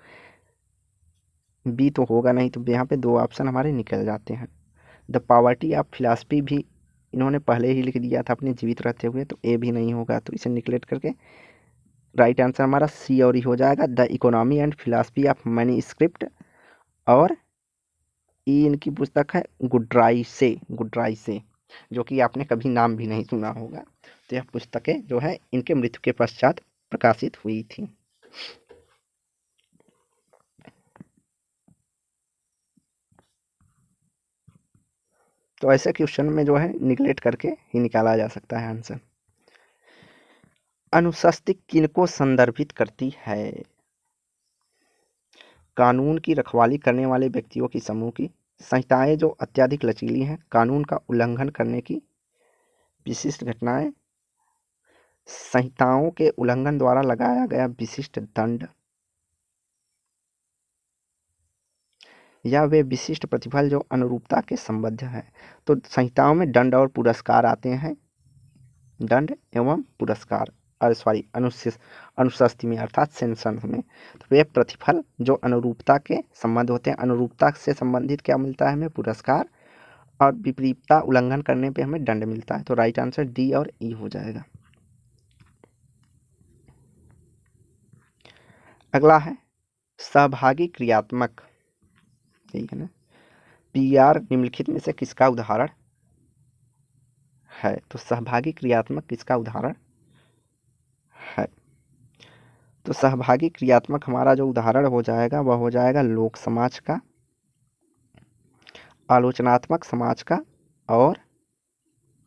बी तो होगा नहीं, तो यहाँ पे 2 ऑप्शन हमारे निकल जाते हैं। द पॉवर्टी ऑफ फिलॉसफी भी इन्होंने पहले ही लिख दिया था अपने जीवित रहते हुए, तो ए भी नहीं होगा, तो इसे निगलेक्ट करके राइट आंसर हमारा सी और ही हो जाएगा, the economy and philosophy of manuscript. और ई इनकी पुस्तक है गुड्राई से, जो कि आपने कभी नाम भी नहीं सुना होगा। तो यह पुस्तकें जो है इनके मृत्यु के पश्चात प्रकाशित हुई थी। तो ऐसे क्वेश्चन में जो है निगलेक्ट करके ही निकाला जा सकता है आंसर। अनुशस्ति किनको संदर्भित करती है? कानून की रखवाली करने वाले व्यक्तियों की समूह की संहिताएं जो अत्यधिक लचीली हैं, कानून का उल्लंघन करने की विशिष्ट घटनाएं, संहिताओं के उल्लंघन द्वारा लगाया गया विशिष्ट दंड, या वे विशिष्ट प्रतिफल जो अनुरूपता के संबद्ध है। तो संहिताओं में दंड और पुरस्कार आते हैं, दंड एवं पुरस्कार, सॉरी अनुशस्ति में अर्थात सेंशन में। तो वे प्रतिफल जो अनुरूपता के संबंध होते हैं, अनुरूपता से संबंधित क्या मिलता है हमें? पुरस्कार, और विपरीतता उल्लंघन करने पे हमें दंड मिलता है। तो राइट आंसर डी और ई हो जाएगा। अगला है सहभागी क्रियात्मक, ठीक है ना। पीआर निम्नलिखित में से किसका उदाहरण है? तो सहभागी क्रियात्मक किसका उदाहरण है? तो सहभागी क्रियात्मक हमारा जो उदाहरण हो जाएगा वह हो जाएगा लोक समाज का, आलोचनात्मक समाज का और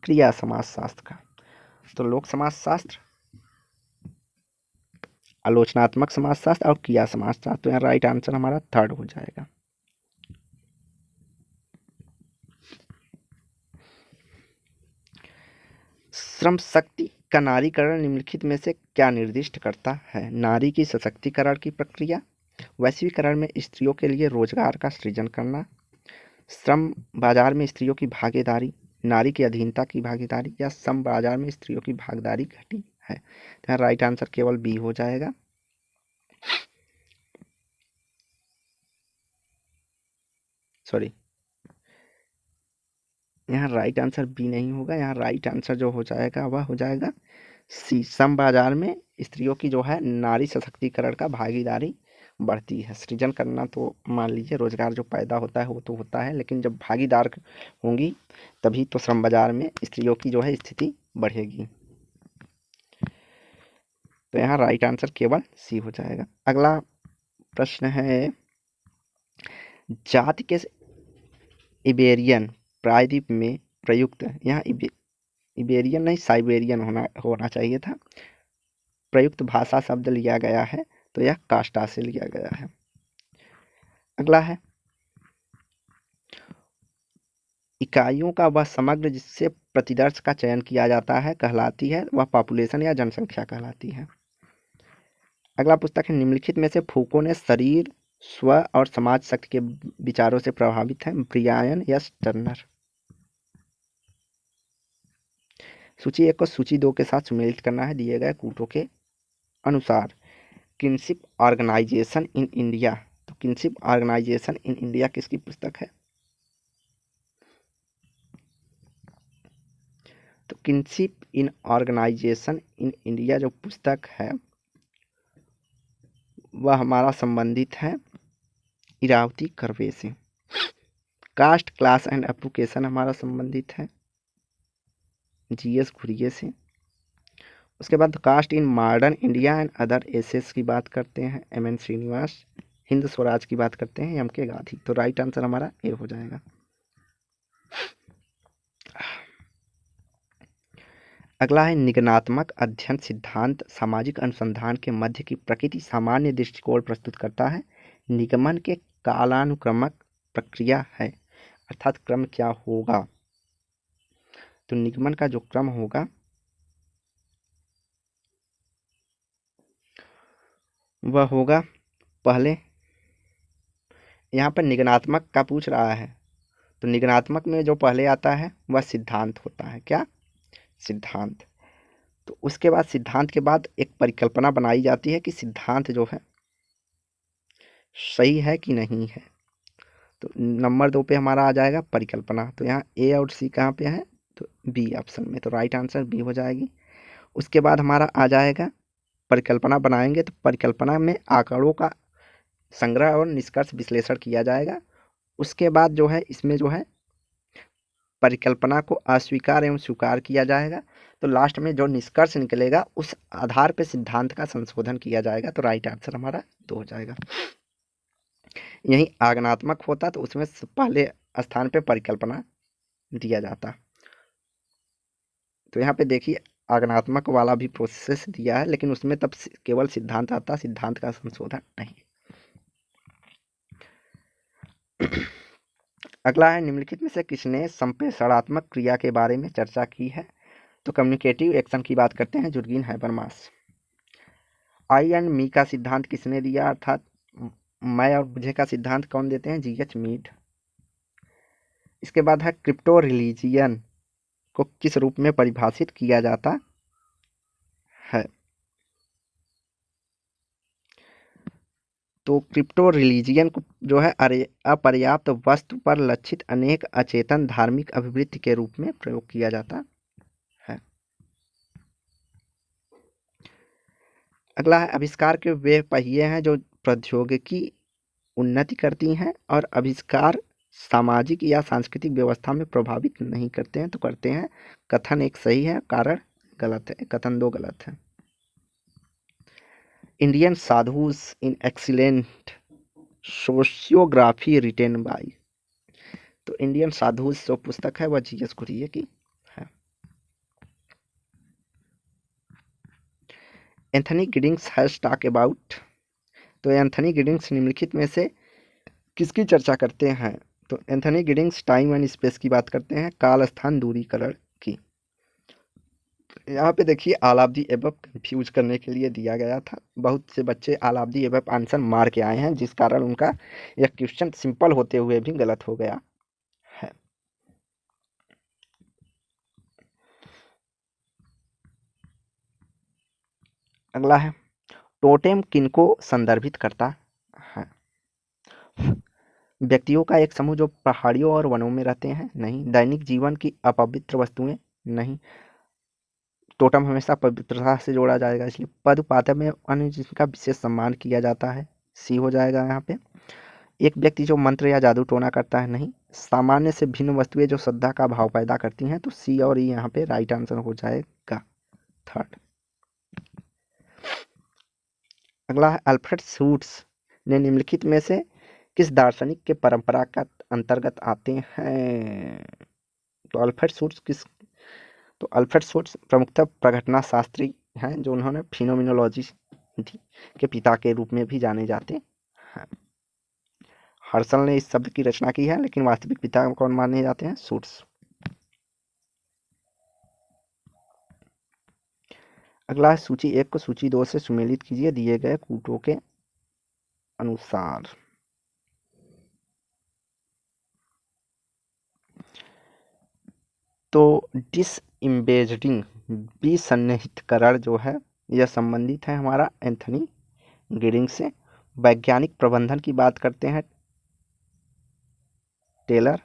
क्रिया समाजशास्त्र का। तो लोक समाजशास्त्र, आलोचनात्मक समाजशास्त्र और क्रिया समाजशास्त्र। तो यहाँ राइट आंसर हमारा थर्ड हो जाएगा। श्रम शक्ति का नारीकरण निम्नलिखित में से क्या निर्दिष्ट करता है? नारी की सशक्तिकरण की प्रक्रिया, वैश्वीकरण में स्त्रियों के लिए रोजगार का सृजन करना, श्रम बाजार में स्त्रियों की भागीदारी, नारी की अधीनता की भागीदारी, या श्रम बाजार में स्त्रियों की भागीदारी घटी है। तो राइट आंसर केवल बी हो जाएगा। सॉरी, यहाँ राइट आंसर बी नहीं होगा, यहाँ राइट आंसर जो हो जाएगा वह हो जाएगा सी, श्रम बाजार में स्त्रियों की जो है नारी सशक्तिकरण का भागीदारी बढ़ती है। सृजन करना तो मान लीजिए रोजगार जो पैदा होता है वो तो होता है, लेकिन जब भागीदार होंगी तभी तो श्रम बाजार में स्त्रियों की जो है स्थिति बढ़ेगी। तो यहाँ राइट आंसर केवल सी हो जाएगा। अगला प्रश्न है जाति के इबेरियन प्रायद्वीप में प्रयुक्त, यहाँ इबेरियन नहीं साइबेरियन होना चाहिए था, प्रयुक्त भाषा शब्द लिया गया है, तो यह कास्टा से लिया गया है। अगला है इकाइयों का वह समग्र जिससे प्रतिदर्श का चयन किया जाता है कहलाती है, वह पॉपुलेशन या जनसंख्या कहलाती है। अगला पुस्तक है निम्नलिखित में से फूको ने शरीर, स्व और समाज शक्ति के विचारों से प्रभावित है, ब्रियान एस टर्नर। सूची 1 को सूची 2 के साथ सुमेलित करना है दिए गए कूटों के अनुसार। किनशिप ऑर्गेनाइजेशन इन इंडिया, तो किनशिप ऑर्गेनाइजेशन इन इंडिया किसकी पुस्तक है? तो kinship in organisation in India जो पुस्तक है वह हमारा संबंधित है इरावती कर्वे से। कास्ट क्लास एंड एप्लीकेशन हमारा संबंधित है जीएस घुरिये से। उसके बाद caste in modern India and other essays की बात करते हैं एमएन श्रीनिवास। हिंद स्वराज की बात करते हैं एम के गांधी। तो राइट आंसर हमारा ए हो जाएगा। अगला है निगमनात्मक अध्ययन सिद्धांत सामाजिक अनुसंधान के मध्य की प्रकृति सामान्य दृष्टिकोण प्रस्तुत करता है। निगमन के कालानुक्रमक प्रक्रिया है, अर्थात क्रम क्या होगा? तो निगमन का जो क्रम होगा वह होगा पहले, यहाँ पर निगमनात्मक का पूछ रहा है, तो निगमनात्मक में जो पहले आता है वह सिद्धांत होता है। क्या? सिद्धांत। तो उसके बाद सिद्धांत के बाद एक परिकल्पना बनाई जाती है कि सिद्धांत जो है सही है कि नहीं है। तो नंबर 2 पे हमारा आ जाएगा परिकल्पना। तो यहाँ ए और सी कहाँ पे है, तो बी ऑप्शन में, तो राइट आंसर बी हो जाएगी। उसके बाद हमारा आ जाएगा परिकल्पना बनाएंगे, तो परिकल्पना में आंकड़ों का संग्रह और निष्कर्ष विश्लेषण किया जाएगा। उसके बाद जो है इसमें जो है परिकल्पना को अस्वीकार एवं स्वीकार किया जाएगा। तो लास्ट में जो निष्कर्ष निकलेगा उस आधार पर सिद्धांत का संशोधन किया जाएगा। तो राइट आंसर हमारा 2 हो जाएगा। यही आगमनात्मक होता तो उसमें पहले स्थान पे परिकल्पना दिया जाता। तो यहाँ पे देखिए आगमनात्मक वाला भी प्रोसेस दिया है, लेकिन उसमें तब केवल सिद्धांत आता, सिद्धांत का संशोधन नहीं। अगला है निम्नलिखित में से किसने संप्रेषणात्मक क्रिया के बारे में चर्चा की है। तो कम्युनिकेटिव एक्शन की बात करते हैं Jurgen Habermas. I and me का सिद्धांत किसने दिया, अर्थात मैं और मुझे का सिद्धांत कौन देते हैं, जीएच मीड। इसके बाद है क्रिप्टो रिलीजियन को किस रूप में परिभाषित किया जाता है। तो क्रिप्टो रिलीजियन को जो है अपर्याप्त वस्तु पर लक्षित अनेक अचेतन धार्मिक अभिवृत्ति के रूप में प्रयोग किया जाता है। अगला है आविष्कार के वे पहिए हैं जो प्रौद्योगिकी उन्नति करती हैं और आविष्कार सामाजिक या सांस्कृतिक व्यवस्था में प्रभावित नहीं करते हैं। तो करते हैं। कथन एक सही है, कारण गलत है, कथन 2 गलत है। Indian sadhus in excellent sociography written by. तो इंडियन साधुज जो पुस्तक है वह जीएस कुरियन की है। Anthony Giddings has talk about. तो एंथनी गिडिंग्स निम्नलिखित में से किसकी चर्चा करते हैं। तो Anthony Giddings time and space की बात करते हैं, काल स्थान दूरीकरण की। यहाँ पे देखिए all of the above confuse करने के लिए दिया गया था। बहुत से बच्चे all of the above answer मार के आए हैं, जिस कारण उनका यह क्वेश्चन सिंपल होते हुए भी गलत हो गया है। अगला है टोटेम किनको संदर्भित करता है। व्यक्तियों का एक समूह जो पहाड़ियों और वनों में रहते हैं, नहीं। दैनिक जीवन की अपवित्र वस्तुएं, नहीं। टोटम हमेशा पवित्रता से जोड़ा जाएगा, इसलिए पद पात्र में अन्य जिनका विशेष सम्मान किया जाता है, सी हो जाएगा यहाँ पे। एक व्यक्ति जो मंत्र या जादू टोना करता है, नहीं। सामान्य से भिन्न वस्तुएं जो श्रद्धा का भाव पैदा करती हैं, तो सी और ई यहाँ पे राइट आंसर हो जाएगा, थर्ड। अगला है अल्फ्रेड शूट्स ने निम्नलिखित में से किस दार्शनिक के परंपरा का अंतर्गत आते हैं। तो अल्फ्रेड शूट्स प्रमुखतः प्रघटना शास्त्री हैं, जो उन्होंने फिनोमिनोलॉजी के पिता के रूप में भी जाने जाते हैं। हर्सल ने इस शब्द की रचना की है, लेकिन वास्तविक पिता कौन माने जाते हैं, शूट्स। अगला है सूची 1 को सूची 2 से सुमेलित कीजिए दिए गए कूटों के अनुसार। तो डिसइम्बेडिंग विसन्निहितकरण जो है यह संबंधित है हमारा एंथनी गिडिंग से। वैज्ञानिक प्रबंधन की बात करते हैं टेलर।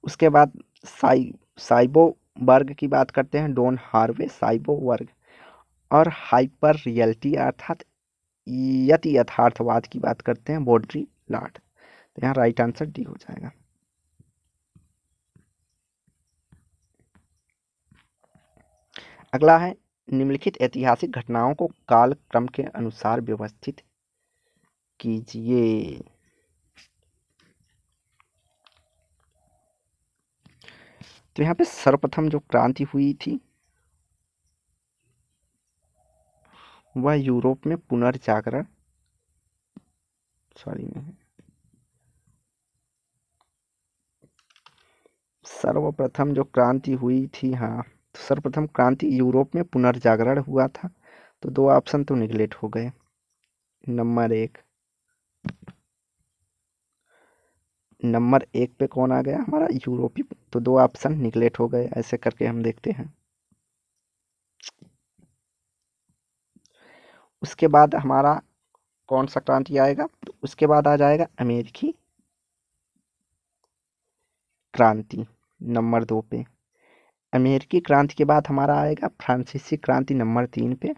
उसके बाद साइबो वर्ग की बात करते हैं डॉन हार्वे, साइबो वर्ग। और हाइपर रियलिटी अर्थात यति यथार्थवाद की बात करते हैं बॉड्री लाट। तो यहाँ राइट आंसर डी हो जाएगा। अगला है निम्नलिखित ऐतिहासिक घटनाओं को काल क्रम के अनुसार व्यवस्थित कीजिए। तो यहाँ पे सर्वप्रथम जो क्रांति हुई थी वह यूरोप में पुनर्जागरण, सर्वप्रथम जो क्रांति हुई थी, हाँ, तो सर्वप्रथम क्रांति यूरोप में पुनर्जागरण हुआ था। तो 2 ऑप्शन तो निगलेक्ट हो गए। नंबर 1 पे कौन आ गया हमारा, यूरोपी। तो 2 ऑप्शन निगलेक्ट हो गए। ऐसे करके हम देखते हैं। उसके बाद हमारा कौन सा क्रांति आएगा, तो उसके बाद आ जाएगा अमेरिकी क्रांति नंबर 2 पे। अमेरिकी क्रांति के बाद हमारा आएगा फ्रांसीसी क्रांति नंबर 3 पे।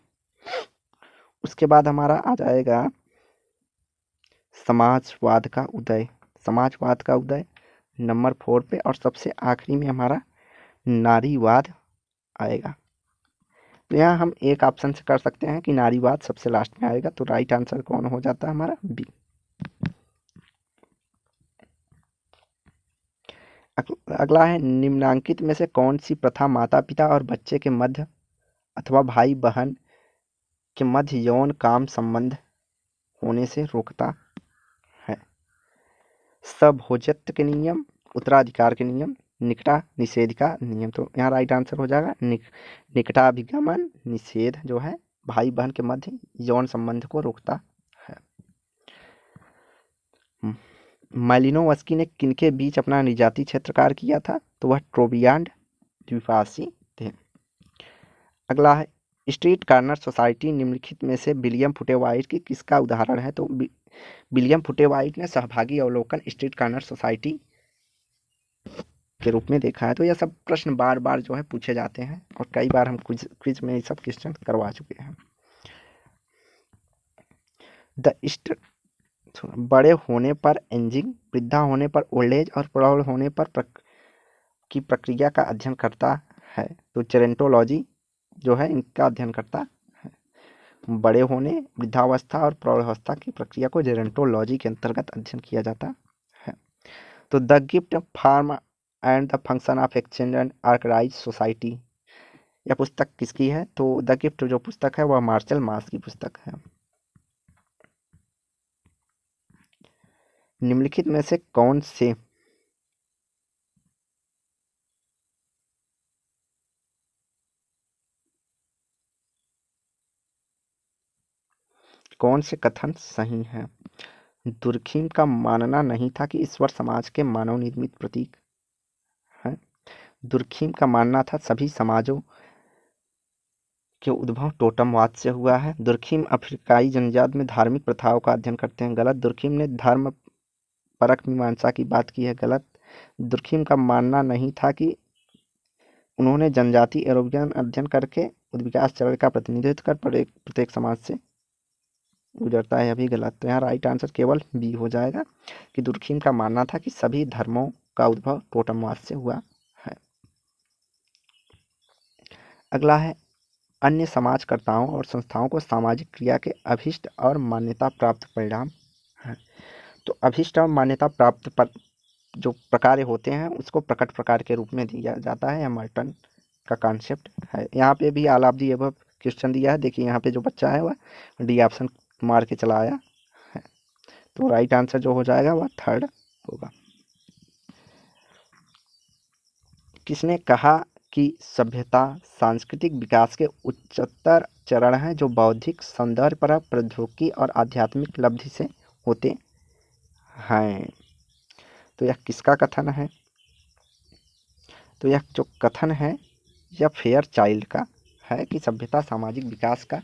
उसके बाद हमारा आ जाएगा समाजवाद का उदय, समाजवाद का उदय नंबर 4 पे। और सबसे आखिरी में हमारा नारीवाद आएगा। तो यहाँ हम एक ऑप्शन से कर सकते हैं कि नारीवाद सबसे लास्ट में आएगा। तो राइट आंसर कौन हो जाता है हमारा? बी। अगला है निम्नांकित में से कौन सी प्रथा माता पिता और बच्चे के मध्य अथवा भाई बहन के मध्य यौन काम संबंध होने से रोकता है? सभोजत्व के नियम, उत्तराधिकार के नियम, निकटा निषेध का नियम। तो यहाँ राइट आंसर हो जाएगा निकटाभिगमन निषेध जो है भाई बहन के मध्य यौन संबंध को रोकता है। मालिनोवस्की ने किनके बीच अपना निजाती क्षेत्र कार्य किया था? तो वह ट्रोबियान द्विभाषी थे। अगला है स्ट्रीट कार्नर सोसाइटी निम्नलिखित में से विलियम फुटेवाइट की किसका उदाहरण है? तो विलियम फुटेवाइट ने सहभागी अवलोकन स्ट्रीट कार्नर सोसाइटी के रूप में देखा है। तो यह सब प्रश्न बार बार जो है पूछे जाते हैं और कई बार हम क्विज में ये सब क्वेश्चन करवा चुके हैं। बड़े होने पर एजिंग, वृद्धा होने पर ओल्ड एज और प्रौढ़ होने पर की प्रक्रिया का अध्ययन करता है। तो जेरोंटोलॉजी जो है इनका अध्ययन करता है। बड़े होने, वृद्धावस्था और प्रौढ़ावस्था की प्रक्रिया को जेरोंटोलॉजी के अंतर्गत अध्ययन किया जाता है। तो the gift form and the function of exchange and आर्कराइज सोसाइटी, यह पुस्तक किसकी है? तो द गिफ्ट जो पुस्तक है वह मार्शल मास की पुस्तक है। निम्नलिखित में से कौन से कथन सही है? दुर्खिम का मानना नहीं था कि ईश्वर समाज के मानव निर्मित प्रतीक है। दुर्खिम का मानना था सभी समाजों के उद्भव टोटमवाद से हुआ है। दुर्खिम अफ्रीकाई जनजाति में धार्मिक प्रथाओं का अध्ययन करते हैं। गलत। दुर्खिम ने धर्म परक मीमांसा की बात की है। गलत। दुर्खिम का मानना नहीं था कि उन्होंने जनजाति एरोबियन अध्ययन करके विकास चरण का प्रतिनिधित्व कर प्रत्येक समाज से गुजरता है, अभी गलत। तो यहाँ राइट आंसर केवल बी हो जाएगा कि दुर्खिम का मानना था कि सभी धर्मों का उद्भव टोटमवाद से हुआ है। अगला है अन्य समाजकर्ताओं और संस्थाओं को सामाजिक क्रिया के अभिष्ट और मान्यता प्राप्त परिणाम है। तो अभिष्ट और मान्यता प्राप्त जो प्रकार होते हैं उसको प्रकट प्रकार के रूप में दिया जाता है। मर्टन का कॉन्सेप्ट है। यहाँ पे भी all of the above question दिया है। देखिए यहाँ पे जो बच्चा है वह डी ऑप्शन मार के चला आया है। तो राइट आंसर जो हो जाएगा वह थर्ड होगा। किसने कहा कि सभ्यता सांस्कृतिक विकास के उच्चतर चरण है जो बौद्धिक सौंदर्य पर प्रौद्योगिकी और आध्यात्मिक लब्धि से होते हैं? तो यह किसका कथन है? तो यह जो कथन है यह फेयर चाइल्ड का है कि सभ्यता सामाजिक विकास का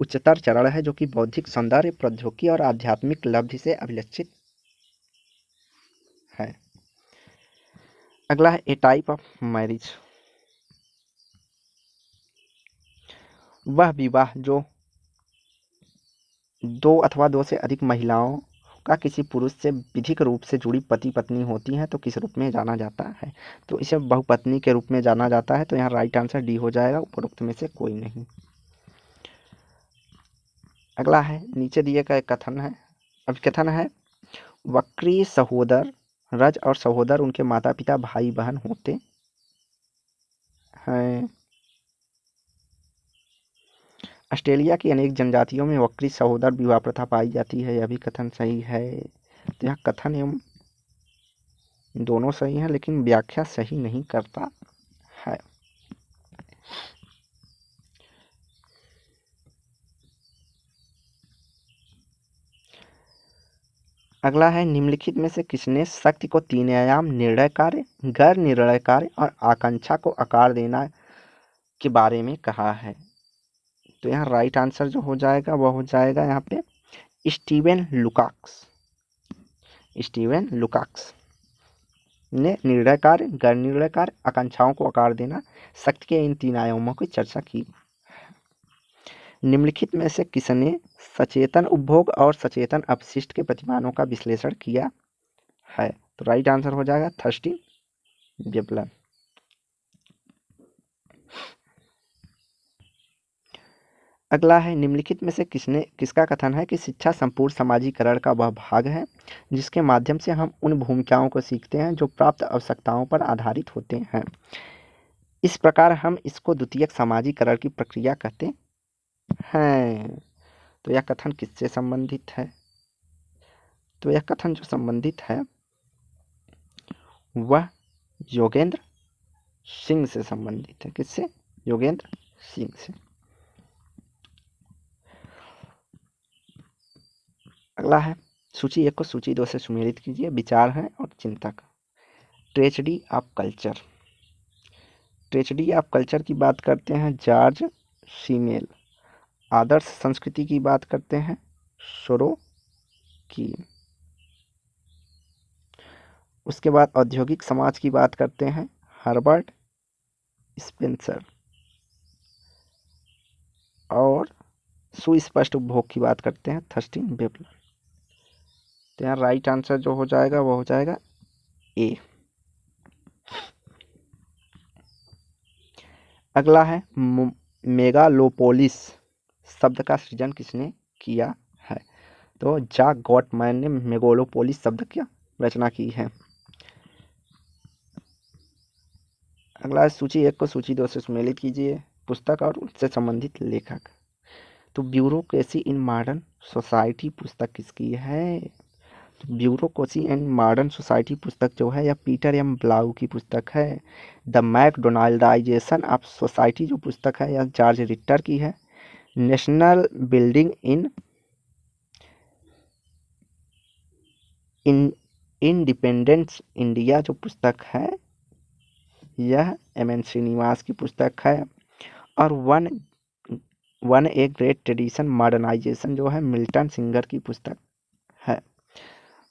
उच्चतर चरण है जो कि बौद्धिक सौंदर्य प्रौद्योगिकी और आध्यात्मिक लब्धि से अभिलक्षित है। अगला है ए टाइप ऑफ मैरिज, वह विवाह जो दो अथवा दो से अधिक महिलाओं का किसी पुरुष से विधिक रूप से जुड़ी पति पत्नी होती हैं तो किस रूप में जाना जाता है? तो इसे बहुपत्नी के रूप में जाना जाता है। तो यहाँ राइट आंसर डी हो जाएगा, उपरोक्त में से कोई नहीं। अगला है नीचे दिए का एक कथन है, अभिकथन है वक्री सहोदर रज और सहोदर उनके माता पिता भाई बहन होते हैं। ऑस्ट्रेलिया की अनेक जनजातियों में वक्री सहोदर विवाह प्रथा पाई जाती है, यह भी कथन सही है। तो यह कथन एवं दोनों सही हैं लेकिन व्याख्या सही नहीं करता है। अगला है निम्नलिखित में से किसने शक्ति को तीन आयाम निर्णय कार्य, गैर निर्णय कार्य और आकांक्षा को आकार देना के बारे में कहा है? तो यहाँ राइट आंसर जो हो जाएगा वह हो जाएगा यहाँ पे स्टीवन लुकाक्स। स्टीवन लुकाक्स। ने निर्णय कार्य, गैर निर्णय कार्य, आकांक्षाओं को आकार देना, शक्ति के इन 3 आयामों की चर्चा की। निम्नलिखित में से किसने सचेतन उपभोग और सचेतन अपशिष्ट के प्रतिमानों का विश्लेषण किया है? तो राइट आंसर हो जाएगा थर्स्टीन वेबलर। अगला है, निम्नलिखित में से किसका कथन है कि शिक्षा संपूर्ण समाजीकरण का वह भाग है जिसके माध्यम से हम उन भूमिकाओं को सीखते हैं जो प्राप्त आवश्यकताओं पर आधारित होते हैं। इस प्रकार हम इसको द्वितीयक समाजीकरण की प्रक्रिया कहते हैं। तो यह कथन किससे संबंधित है? तो यह कथन जो संबंधित है वह योगेंद्र सिंह से संबंधित है। किससे? योगेंद्र सिंह से। अगला है, सूची 1 को सूची 2 से सुमेलित कीजिए। विचार है और चिंतक। Tragedy of culture. Tragedy of culture की बात करते हैं जॉर्ज सीमेल। आदर्श संस्कृति की बात करते हैं सोरोकिन। उसके बाद औद्योगिक समाज की बात करते हैं हर्बर्ट स्पेंसर। और सुस्पष्ट उपभोग की बात करते हैं थर्स्टीन वेबलर। तो यहाँ राइट आंसर जो हो जाएगा वो हो जाएगा ए। अगला है, मेगालोपोलिस शब्द का सृजन किसने किया है? तो जाक गॉटमैन ने मेगालोपोलिस शब्द की रचना की है। अगला है, सूची 1 को सूची 2 से सुमेलित कीजिए। पुस्तक और उससे संबंधित लेखक। तो ब्यूरोक्रेसी इन मॉडर्न सोसाइटी पुस्तक किसकी है? तो ब्यूरोक्रेसी इन मॉडर्न सोसाइटी पुस्तक जो है यह पीटर एम ब्लाउ की पुस्तक है। द मैकडोनाल्डाइजेशन ऑफ सोसाइटी जो पुस्तक है यह जॉर्ज रिटर की है। National building in independence India जो पुस्तक है यह एम.एन. श्रीनिवास की पुस्तक है। और one a great tradition modernisation जो है मिल्टन सिंगर की पुस्तक है।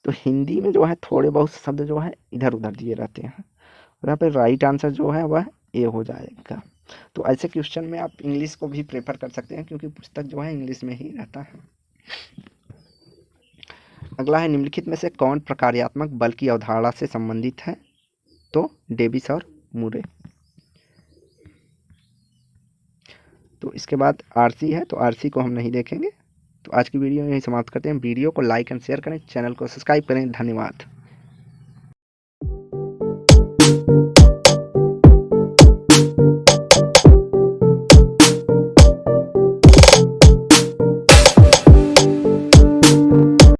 तो हिंदी में जो है थोड़े बहुत शब्द जो है इधर उधर दिए रहते हैं और यहाँ पे राइट आंसर जो है वह ए हो जाएगा। तो ऐसे क्वेश्चन में आप इंग्लिश को भी प्रेफर कर सकते हैं क्योंकि पुस्तक जो है इंग्लिश में ही रहता है। अगला है, निम्नलिखित में से कौन प्रकार्यात्मक बल की अवधारणा से संबंधित है? तो डेविस और मुरे। तो इसके बाद आरसी है, तो आरसी को हम नहीं देखेंगे। तो आज की वीडियो यही समाप्त करते हैं। वीडियो को लाइक एंड शेयर करें, चैनल को सब्सक्राइब करें। धन्यवाद।